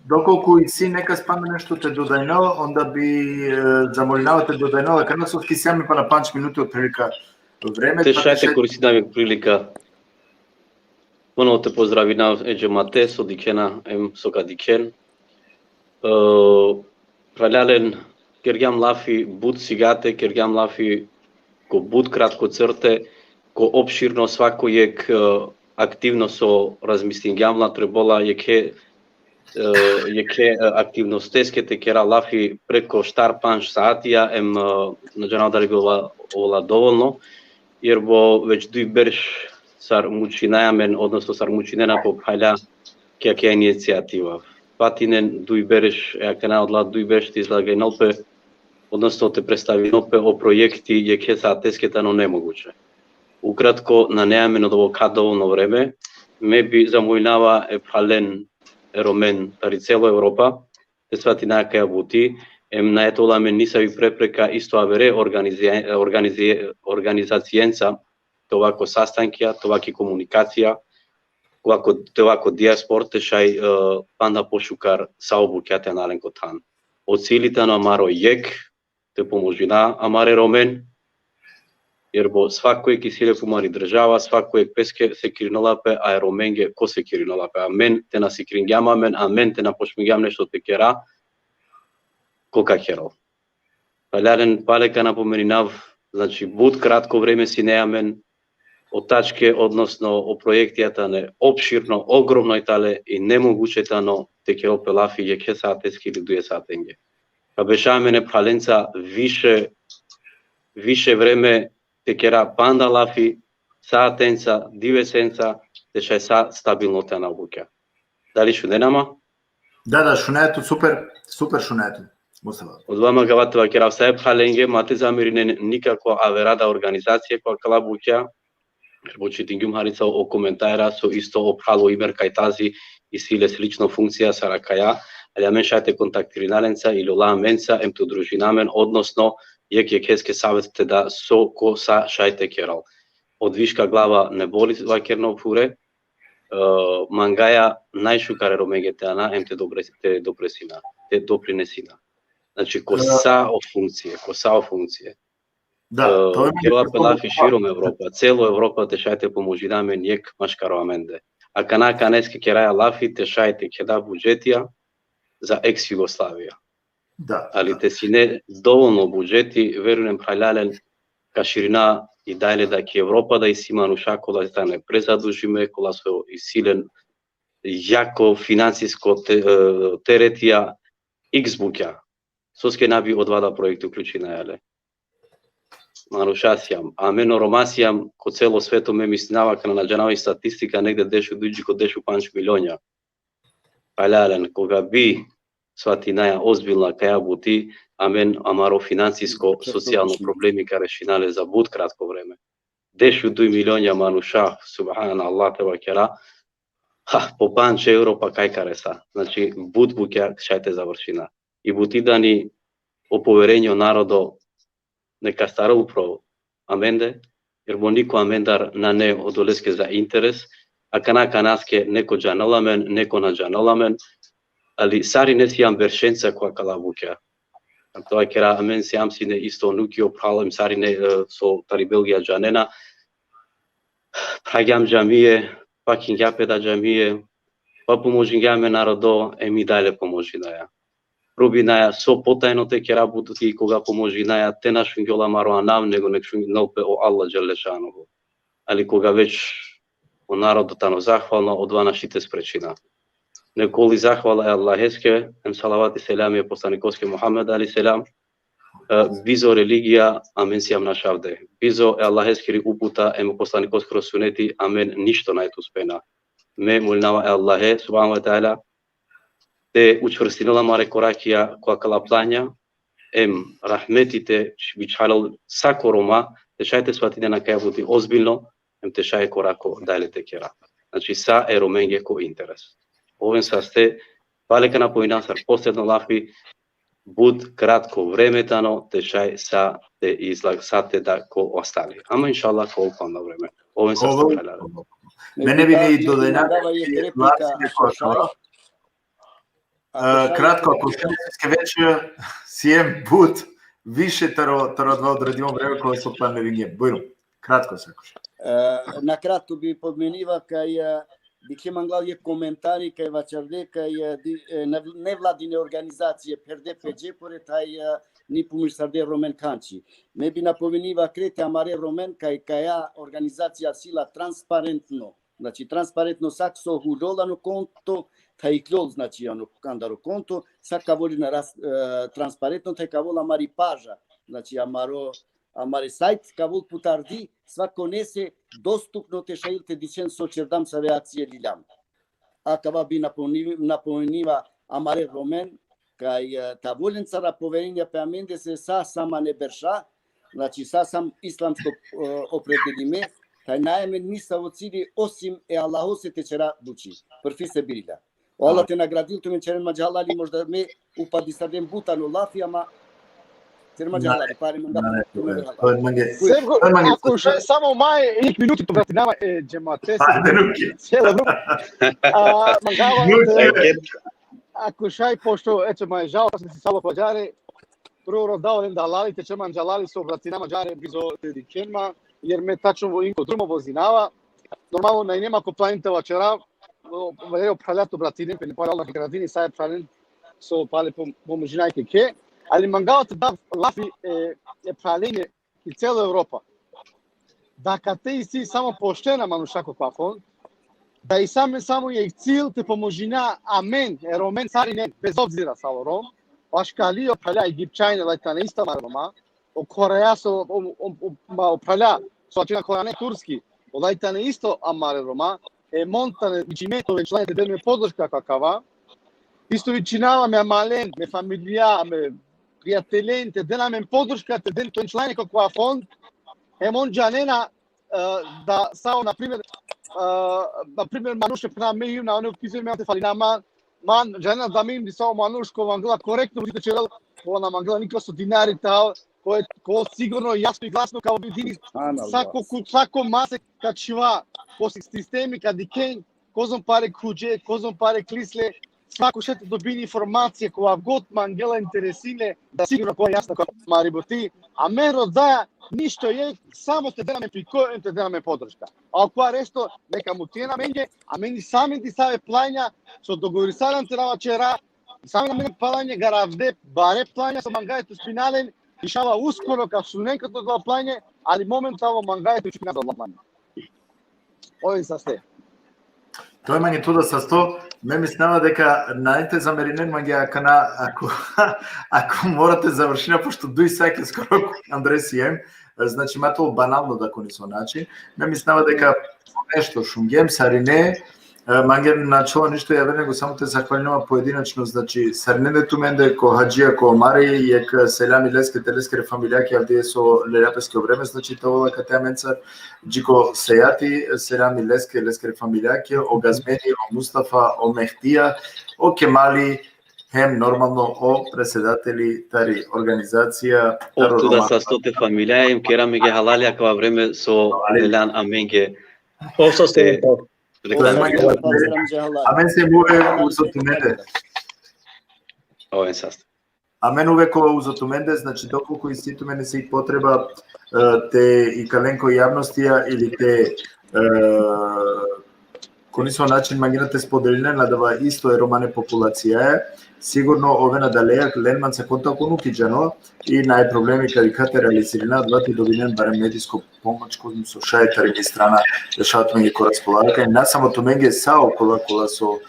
Доколку и си нека спаме нешто те додајно, онда би замолинавате додајно, кај нас овки сјаме па на 5 минути од прилика време. Те шајте користинаме прилика. Поново те поздравинав еџемате со дикена, со кадикен. Пралялен кергјам лафи буд сигате, кергјам лафи ко буд кратко црте, ко обширно свакојек активно со размислињам требола јеке активностеските кера лафи преко штар панш саатија наџанал дали би ола доволно, jer bo već duj berš sar mučinajamen, odnosno sar mučinena po phalja kjak je inicijativa. Patinen duj berš, kanal odla duj berš ti izlagaj nolpe, odnosno te predstavi nolpe o projekti je kje sa tesketano nemoguće. Ukratko, na nejamen od ovo kad dovoljno vreme, me bi zamujnava phalen Ромен, тари цела Европа, те свати најакаја бути, најетола мен нисави препрека исто авере организацијенца, товако састанкија, товаки комуникација, товако диаспор, тешај панда пошукар саобукјате нален котан. Од силите на Амаро јек, те поможина Амаре Ромен, jer bo svakojeg isile pumari država, svakojeg peske se kirinolapе, a Romenге ko se kirinolapе, a men te na sikringjama men, a men te na pošmingjam nešto te kera, koka herol. Paljaren paleka napomeninav, znači bud kratko vreme si nejamen, o tačke, odnosno o projektijata ne opširno, ogromno itale i nemoguće tano te kero pelafi je ke sateski ili 2 satenge. Pa bešamene palenca više vreme te kera panda lafi, sa atenca, divesenca, te šaj sa stabilno te nauka. Da li šunenama? Da, šunetu, super šunetu. Od vama gavatova kera saeb halenge, mate zamirine nikakva averada organizacije koja kalabuća, Рабочи тингјум харица о коментајра со исто опхало имер кај тази и силе слично функција са ракаја, али амен шајте контактириналенца или ола менца емту дружинамен, односно јек хеске саветте да со ко са шајте керал. Од вишка глава не боли вакерно фуре, мангаја најшукаре ромегете ана емте допресина, те допринесина. Значи ко са о функције. Кела пелафи широм Европа, цело Европа те шајте поможинаме нијек машкаро аменде. А кана канеске кераја лафи те шајте кеда буџетија за екс-Југославија. Али те си не доволно буџети, верувам халјален ка ширина и дајле да ке Европа да исима нуша кола да не презадужиме, кола со исилен јако финансиско теретија икс буќа. Соске наби од вада проекти уклучи најале. Нарушасијам, а мено ромасијам ко цело свето ме мислинава кана наџанави статистика негде дешу дујджи ко дешу 5 милионја. Халјален, кога би сватинаја озбилна каја бути, амен амаро финансиско социјално проблеми каре шинале за буд кратко време. Дешу 2 милиони мануша, субхан Аллах те вакера, по панче Европа кај кареса. Значи, буд буќа шајте завршина. И бутидани о поверење народо нека стара управо. Аменде, jer bo niko amendar na ne odolesке за интерес, а канаске неко джаналамен, неко на джаналамен, али сари не си амбершенца која калабуќа. Тоа кера амен си амсине исто нуки опралем сари не со тари Белгија джанена. Прагам джамие, пакингјапеда джамие, па поможингјаме народо, ми дале поможинаја. Пробинаја со потајно те ке работи кога поможинаја те на шунгјола маро анам, него нек шунгјолпе о Аллах джелешаново. Али кога веќе о народот тано захвално, одва нашите спречина. Неколи захвала е Аллахеске, салават и селам е посланикоске Мухамед али селам, бизо религија, амен си ам нашавде. Бизо е Аллахескери упута, емо посланикоске росунети, амен ништо најто успена. Ме молинава е Аллахе, субхану ва таала, те учврстинала маре коракија која кала плања, рахметите, бичалал сако рома, те шајте сватине на каја бути озбилно, те шаје корако дале те кера. Значи, са е роменге ко интерес. Овен са сте, палека на поинасар, последно лафи, буд кратко времетано, те шај са те излаг, са те да ко остали. Ама иншаллах, ко опам на време. Овен са сте халяда. Мене би ни додена кратко, ако ќе веќе сием буд, више таро два одредимо време кога со планирање. Бојно, кратко сакаш. На кратко би подменива кај би ќе манглал е коментари кај вачарде кај невладине организација перде пеџепоре тај ни помишарде Ромен Канчи. Ме би наповенива крете амаре Ромен каја организација сила транспарентно. Значи транспарентно сак со худолано конто тај клол значи ано кандаро конто сака воли на транспарентно тај кавола мари пажа. Значи амаре сајт кавол путарди свако не се доступно те шаилте дичен со чердам са реакција лилам. А кава би наповенива амаре Ромен кај та воленца на поверење пе аменде се са сама не берша, значи са сам исламско определиме, тај најме ниса во цили осим е Аллахо се течера бучи. Први се бирила. Аллах те наградил туме черен маџалали можда ме упади садем бутано лафи, ама черен маџалали пари манда. Ако само мај 1 минути тоа нема џемате се цела група. Ако шај пошто ето мај жал се сало паџаре прво родавален да лалите чеман джалали со братина маџаре бизо дикенма jer me tačno во инко друмо возинава. Нормално нај нема ко планините вачера, во пралято братини, пе не парална градини, са е прален со пале по можинајке ке, али мангалата да лафи е пралене и цела Европа. Да кате и си само поштена манушако пафон, да и само ја цил те поможина амен, е ромен сарине, без обзира сало ром, пашкали опраля египчајне лајта на иста марома, o Koreja so opravlja, so čina Koreja turski, odajta ne isto amare Roma, montane vicinetove članete del me podrška kakava, isto vicinava me amalen, me familia, me prijatelente, dela me podrška te den to člane kakva fond, mon džanena da sao na primjer manuše prema me na ono pisuje me te falina man džanena da mi sao manuško vangla korektno vidite čelal, ona mangla nikako su dinari tal, ko sigurno јасно и гласно као бидини сако масе качува по системи кади кен козом паре куџе козом паре клисле свако шете добини информација која год мангела интересиле да сигурно која јасно како мариботи а мен родаја ништо е само те денаме прикојен те денаме подршка а која решто нека му тие на мене а мени сами ти саве плања со договорисаран терава чера сами на мене плање гаравде баре плања со мангајето спинален Ишава ускоро кај суненкото за плање, али моментално мангајето ќе на плање. Ови са сте. Тој магнитуда са 100, ме мислева дека најте замеринен магија кана ако морате завршина пошто дуј саќе скоро Андре Сием, значи мато банално да кони со начин, ме мислева дека нешто шунгем сарине Манген начало ништо ја него само те захвалнува поединачно, значи сарнендето менде ко хаџија ко Мари јек селами леске телеске фамилијаки авдие со леляпеске време, значи тоа кате менца џико сејати селами леске фамилијаки о Газмени, о Мустафа, о Мехтија, о Кемали, хем нормално о председатели тари организација Од туда са 100 фамилија им кераме ге халалија кога време со Лелян Аменге. Амен се муве узотуменде. Овен састав. Амен увек узотуменде, значи доколку институмене се и потреба те и каленко јавностија или те конисо начин магината споделене на дава исто е романе популација, сигурно овена далејак ленман се контакт нукиџано и најпроблеми кадикате реализирана двати добинен барем медиско помоќ кој со шајтари ми страна решават меѓу ко располага и на самото меѓе сао кола со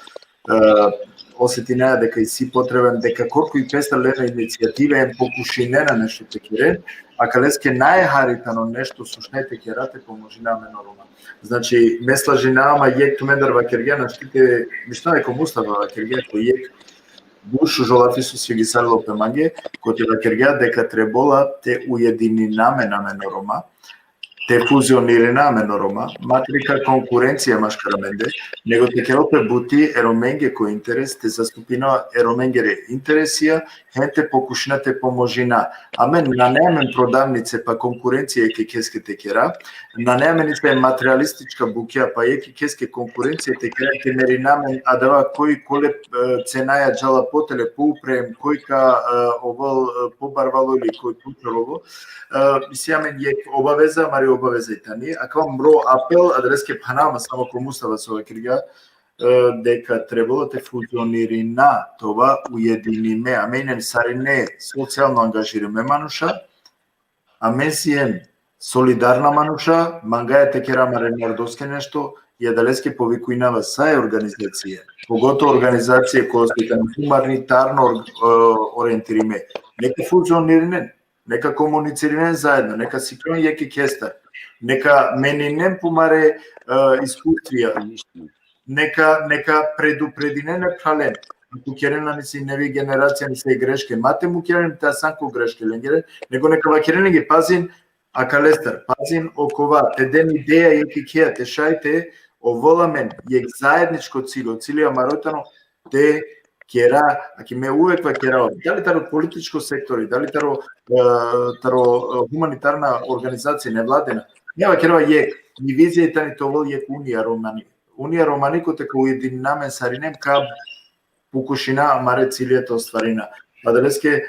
осетинаја дека и си потребен дека колку и песта лена иницијатива е покушинена нешто текире, а калеске најхаритано нешто со шнете керате поможинаме нормално. Значи месла жинама јек тумендар вакерген штите мишто е комустава вакерген кој јек Бушу жолафису си ги сарло пемање, кој те вакерген дека требола те уедининаме на менорома, те фузиониринаме норома, матрика конкуренција машкараменде, него те керопе бути ероменге кој интерес, те заступина ероменгере интересија, хенте покушна те поможина. Амен на немен продавнице па конкуренција ке кеске те кера, на неменице материалистичка букја па еки кеске конкуренција те кера ке меринаме, а дава кој коле ценаја джала потеле поупрем, кој ка овол побарвало или кој пучарово, мислијаме јек обавеза, мари обавезајтани, а као мро апел, адреске панама само комустава со вакирга, дека требало те фузионирина това уединиме, а менен сарине социјално ангажириме мануша, а мен сием солидарна мануша, мангаја те керама ренардоске нешто, ја далеске повикуинава сај организација, погото организација која се хуманитарно ориентириме, нека фузиониринен, нека комунициринен заедно, нека сикрон јеки кестар, нека менинен помаре искуствија, нека предупрединен прален. Ако керена не си неви генерација не се грешке, мате му керен та санко грешке ленгере, него нека вакерен ги пазин акалестар, пазин окова, те ден идеја јеки кеа, те шајте оволамен јек заедничко цило, цилија маротано, те кера, аки ме увек вакерава, дали таро политичко сектори, дали таро хуманитарна организација невладена, не вакерава јек, ни визијата ни тоа јек Унија Романи. Унија Романи кој дека уедининаме саринем ка покушина маре цилијата остварина. Падалеске,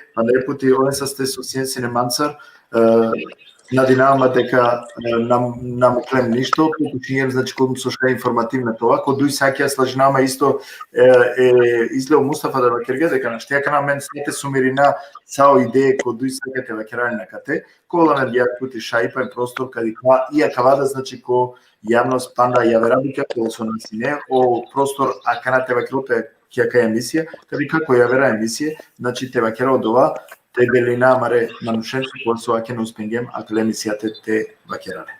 пути овен са сте со сиенсине мансар, надинаваме дека нам клем ништо, покушињем, значи кога со шта информативна тоа, кога дуј сакија слажинама исто излео Мустафа да вакерге, дека на штејака на мен сите сумирина цао идеја кога дуј сакате вакерани на кате, кола на дијак пути шајпен простор, кади ија кавада, значи ко јавност панда ја верабика, кога со насине, о простор, а канате вакеропе кјака емисија, кади како ја вера емисија, значи те вакера од ова, те белина маре манушенци која со аке не успенгем, а клемисијате те вакерале.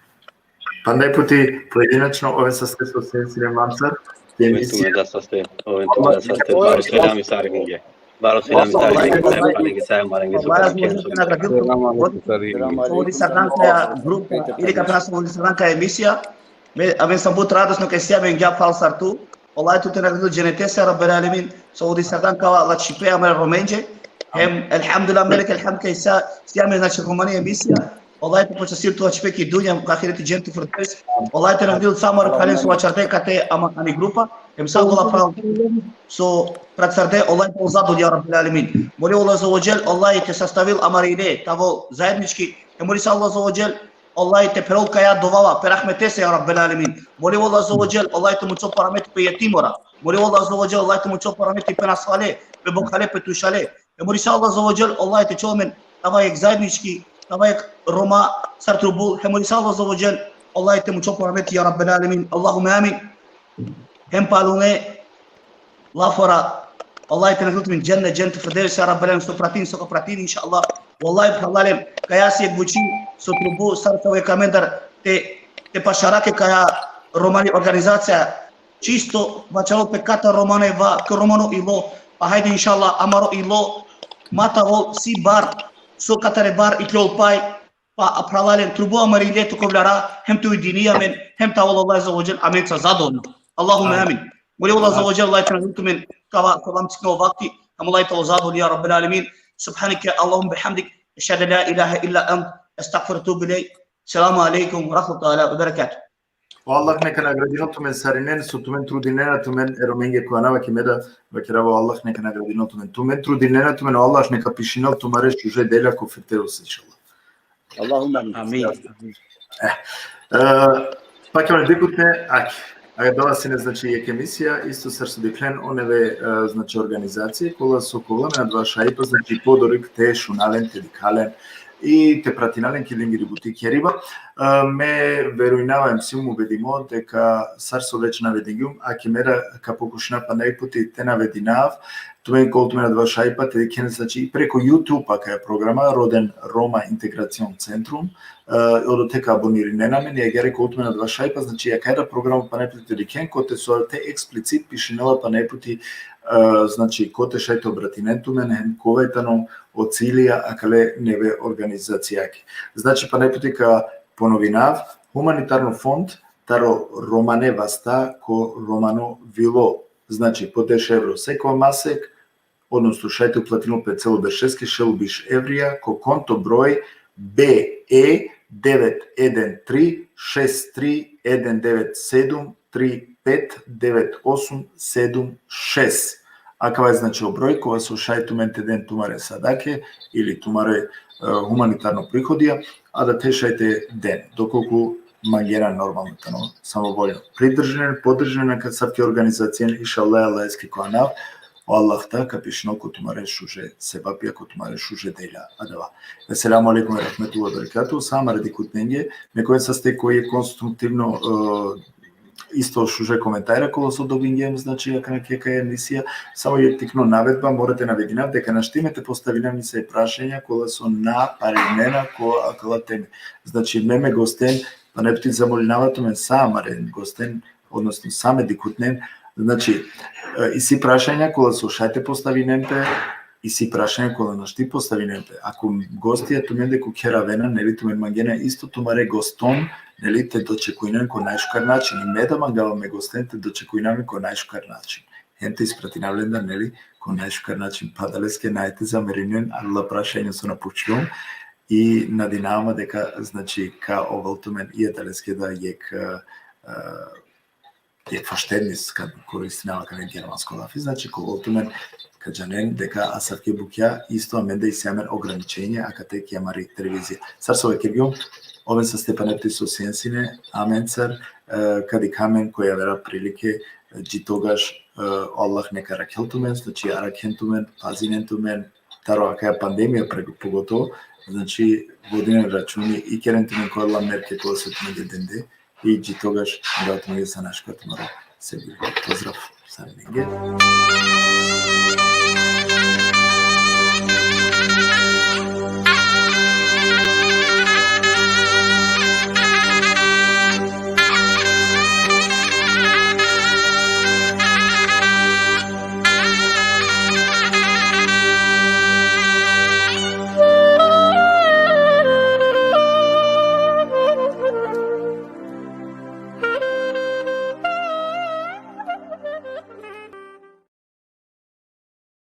Пандај пути поединачно овен са сте со сенсирен мамсар, те емисија. Овен туме да са сте, баро селями саринге. Баро селями саринге, паринге, сајам маринге, Оводи сарданка група, или капена со оводи сарданка емисија, авен сам бут радосно кај сија мен гја фалсарту, Олај ту те награду дженете се раббел алемин, со оводи сарданка лачипе амер роменџе, hem elhamdülillah melek elhamd kaysa siyame znači Romania emisija olaj po počasir to čpeki dunja kahireti gentu fortes olaj te nagdil samar kalen su čarte kate ani grupa hem sagola prav so pratsarde olaj po zadu ya rabbil alamin moli Allah azza wa jal Allah te sastavil amarine tavo zajednički moli Allah azza wa jal Allah te perolka ya dovava perahmete se ya rabbil alamin moli Allah azza wa jal Allah te mucho paramet pe yetimora moli Allah azza wa jal Allah te mucho paramet pe nasale pe bokhale pe tushale Mori Allah azza wa jal Allah te čomen tavajek zajednički tavajek Roma sartrubul mori Allah azza wa jal Allah te mucho parameti ya rabbil alamin Allahumma amin hem palune lafora Allah te naglut min janna jannatu firdaus ya rabbil alamin so pratin inshallah wallahi halalem kayasi buci so trubu sartove kamendar te pasharake kaya Romani organizacija чисто бачало пеката романева, романо ило, а хайде иншалла амаро ило, матаво си бар, со катаре бар и тлолпай, па апралален трубу амариле туковляра, хем ту диния мен, хем тавал Allah azza wa jal, amin sa zadon. Allahumma amin. Muli Allah azza wa jal, Allah transitu men kava kalam tikno vakti, ham Allah ta'ala zadon ya rabbil alamin. Subhanaka Allahumma bihamdik, ashhadu la ilaha illa ant, astaghfiruka wa atubu ilayk. Assalamu alaikum wa rahmatullahi wa barakatuh. Allah neka nagradino tumen sarinen su tumen trudinena tumen eromenge koanava kimeda vakirava Allah neka nagradino tumen trudinena tumen Allah neka pishino tumare shuje delja kofiteus inshallah. Allahumma amin. Pa ćemo dikutne aki. A dolazine znači je emisija isto srce deklен oneve znači organizacije koja su kolana dva šajpa znači podorik te šunalen te dikalen и те пратинален килингири бутикериба ме веруинавам сим убедимо дека сарсо веќе наведингум а кемера ка покушна па најпути те навединав тоа колтуме на два шајпа те кен значи преко YouTube пака е програма роден Рома интеграцион центрум одотека абонири не на мене ја колтуме на два шајпа значи ја кајда програма па најпути те кен коте со те експлицит пишинела па најпути значи коте шајто братинентуме не коветано од Цилија, а кале неве организацијаки. Значи, па најпути ка поновинав, хуманитарно фонд, таро Романе Васта, ко Романо Вило. Значи, по 10 евро секој масек, односно шајте уплатено 5,6 шелбиш еврија, ко конто број BE 9136319735986. Акава е значи оброј кога со шајтументе ден тумаре садаке или тумаре хуманитарно приходија, а да те шајте ден, доколку мангера нормално тано самоволно. Придржен, поддржен на касапки организацијен иншаллах аллајски коанав, Аллахта капишно ко тумаре шуже себапија ко тумаре шуже деля адава. Еселаму алейкум ва рахметуллахи ва баракату. Сама ради кутнење, некој састе кој е конструктивно исто шуже коментајра кога со добингем, значи јака на кека емисија, само ја тикно наведба, морате навединав дека на штимете поставинавни се прашања кога со на паренена која акала теме. Значи меме гостен, па не пти замолинавато мен самарен гостен, односно саме дикутнен, значи и си прашања кога со шајте поставинемте, и си прашање кога на шти поставинемте. Ако гостија тумен деку керавена, нели тумен мангена исто тумаре гостон, нели те дочекуинен ко најшкар начин. И меда мангаваме гостените дочекуинаме ко најшкар начин. Хенте испратинавленда, нели, ко најшкар начин. Падалеске најте замеринен, алла прашање со напучувам и надинаваме дека, значи, ка овал тумен и едалеске да јек фаштеднис, кад користинава каде германско лафи, значи, ко овал тумен каджанен дека асавке букја исто аменда и семен ограничење, а кате ке амари телевизија. Сарсове ке биом, овен са степанети со сенсине, аменцар, кади камен која вера прилике, джи тогаш Аллах нека ракелтумен, значи аракентумен, пазинентумен, таро ака е пандемија поготово, значи водинен рачуни и керентумен која ла мерке тоа се тумен денде и джи тогаш гатуме са нашката мара се били. Поздрав, са ненге.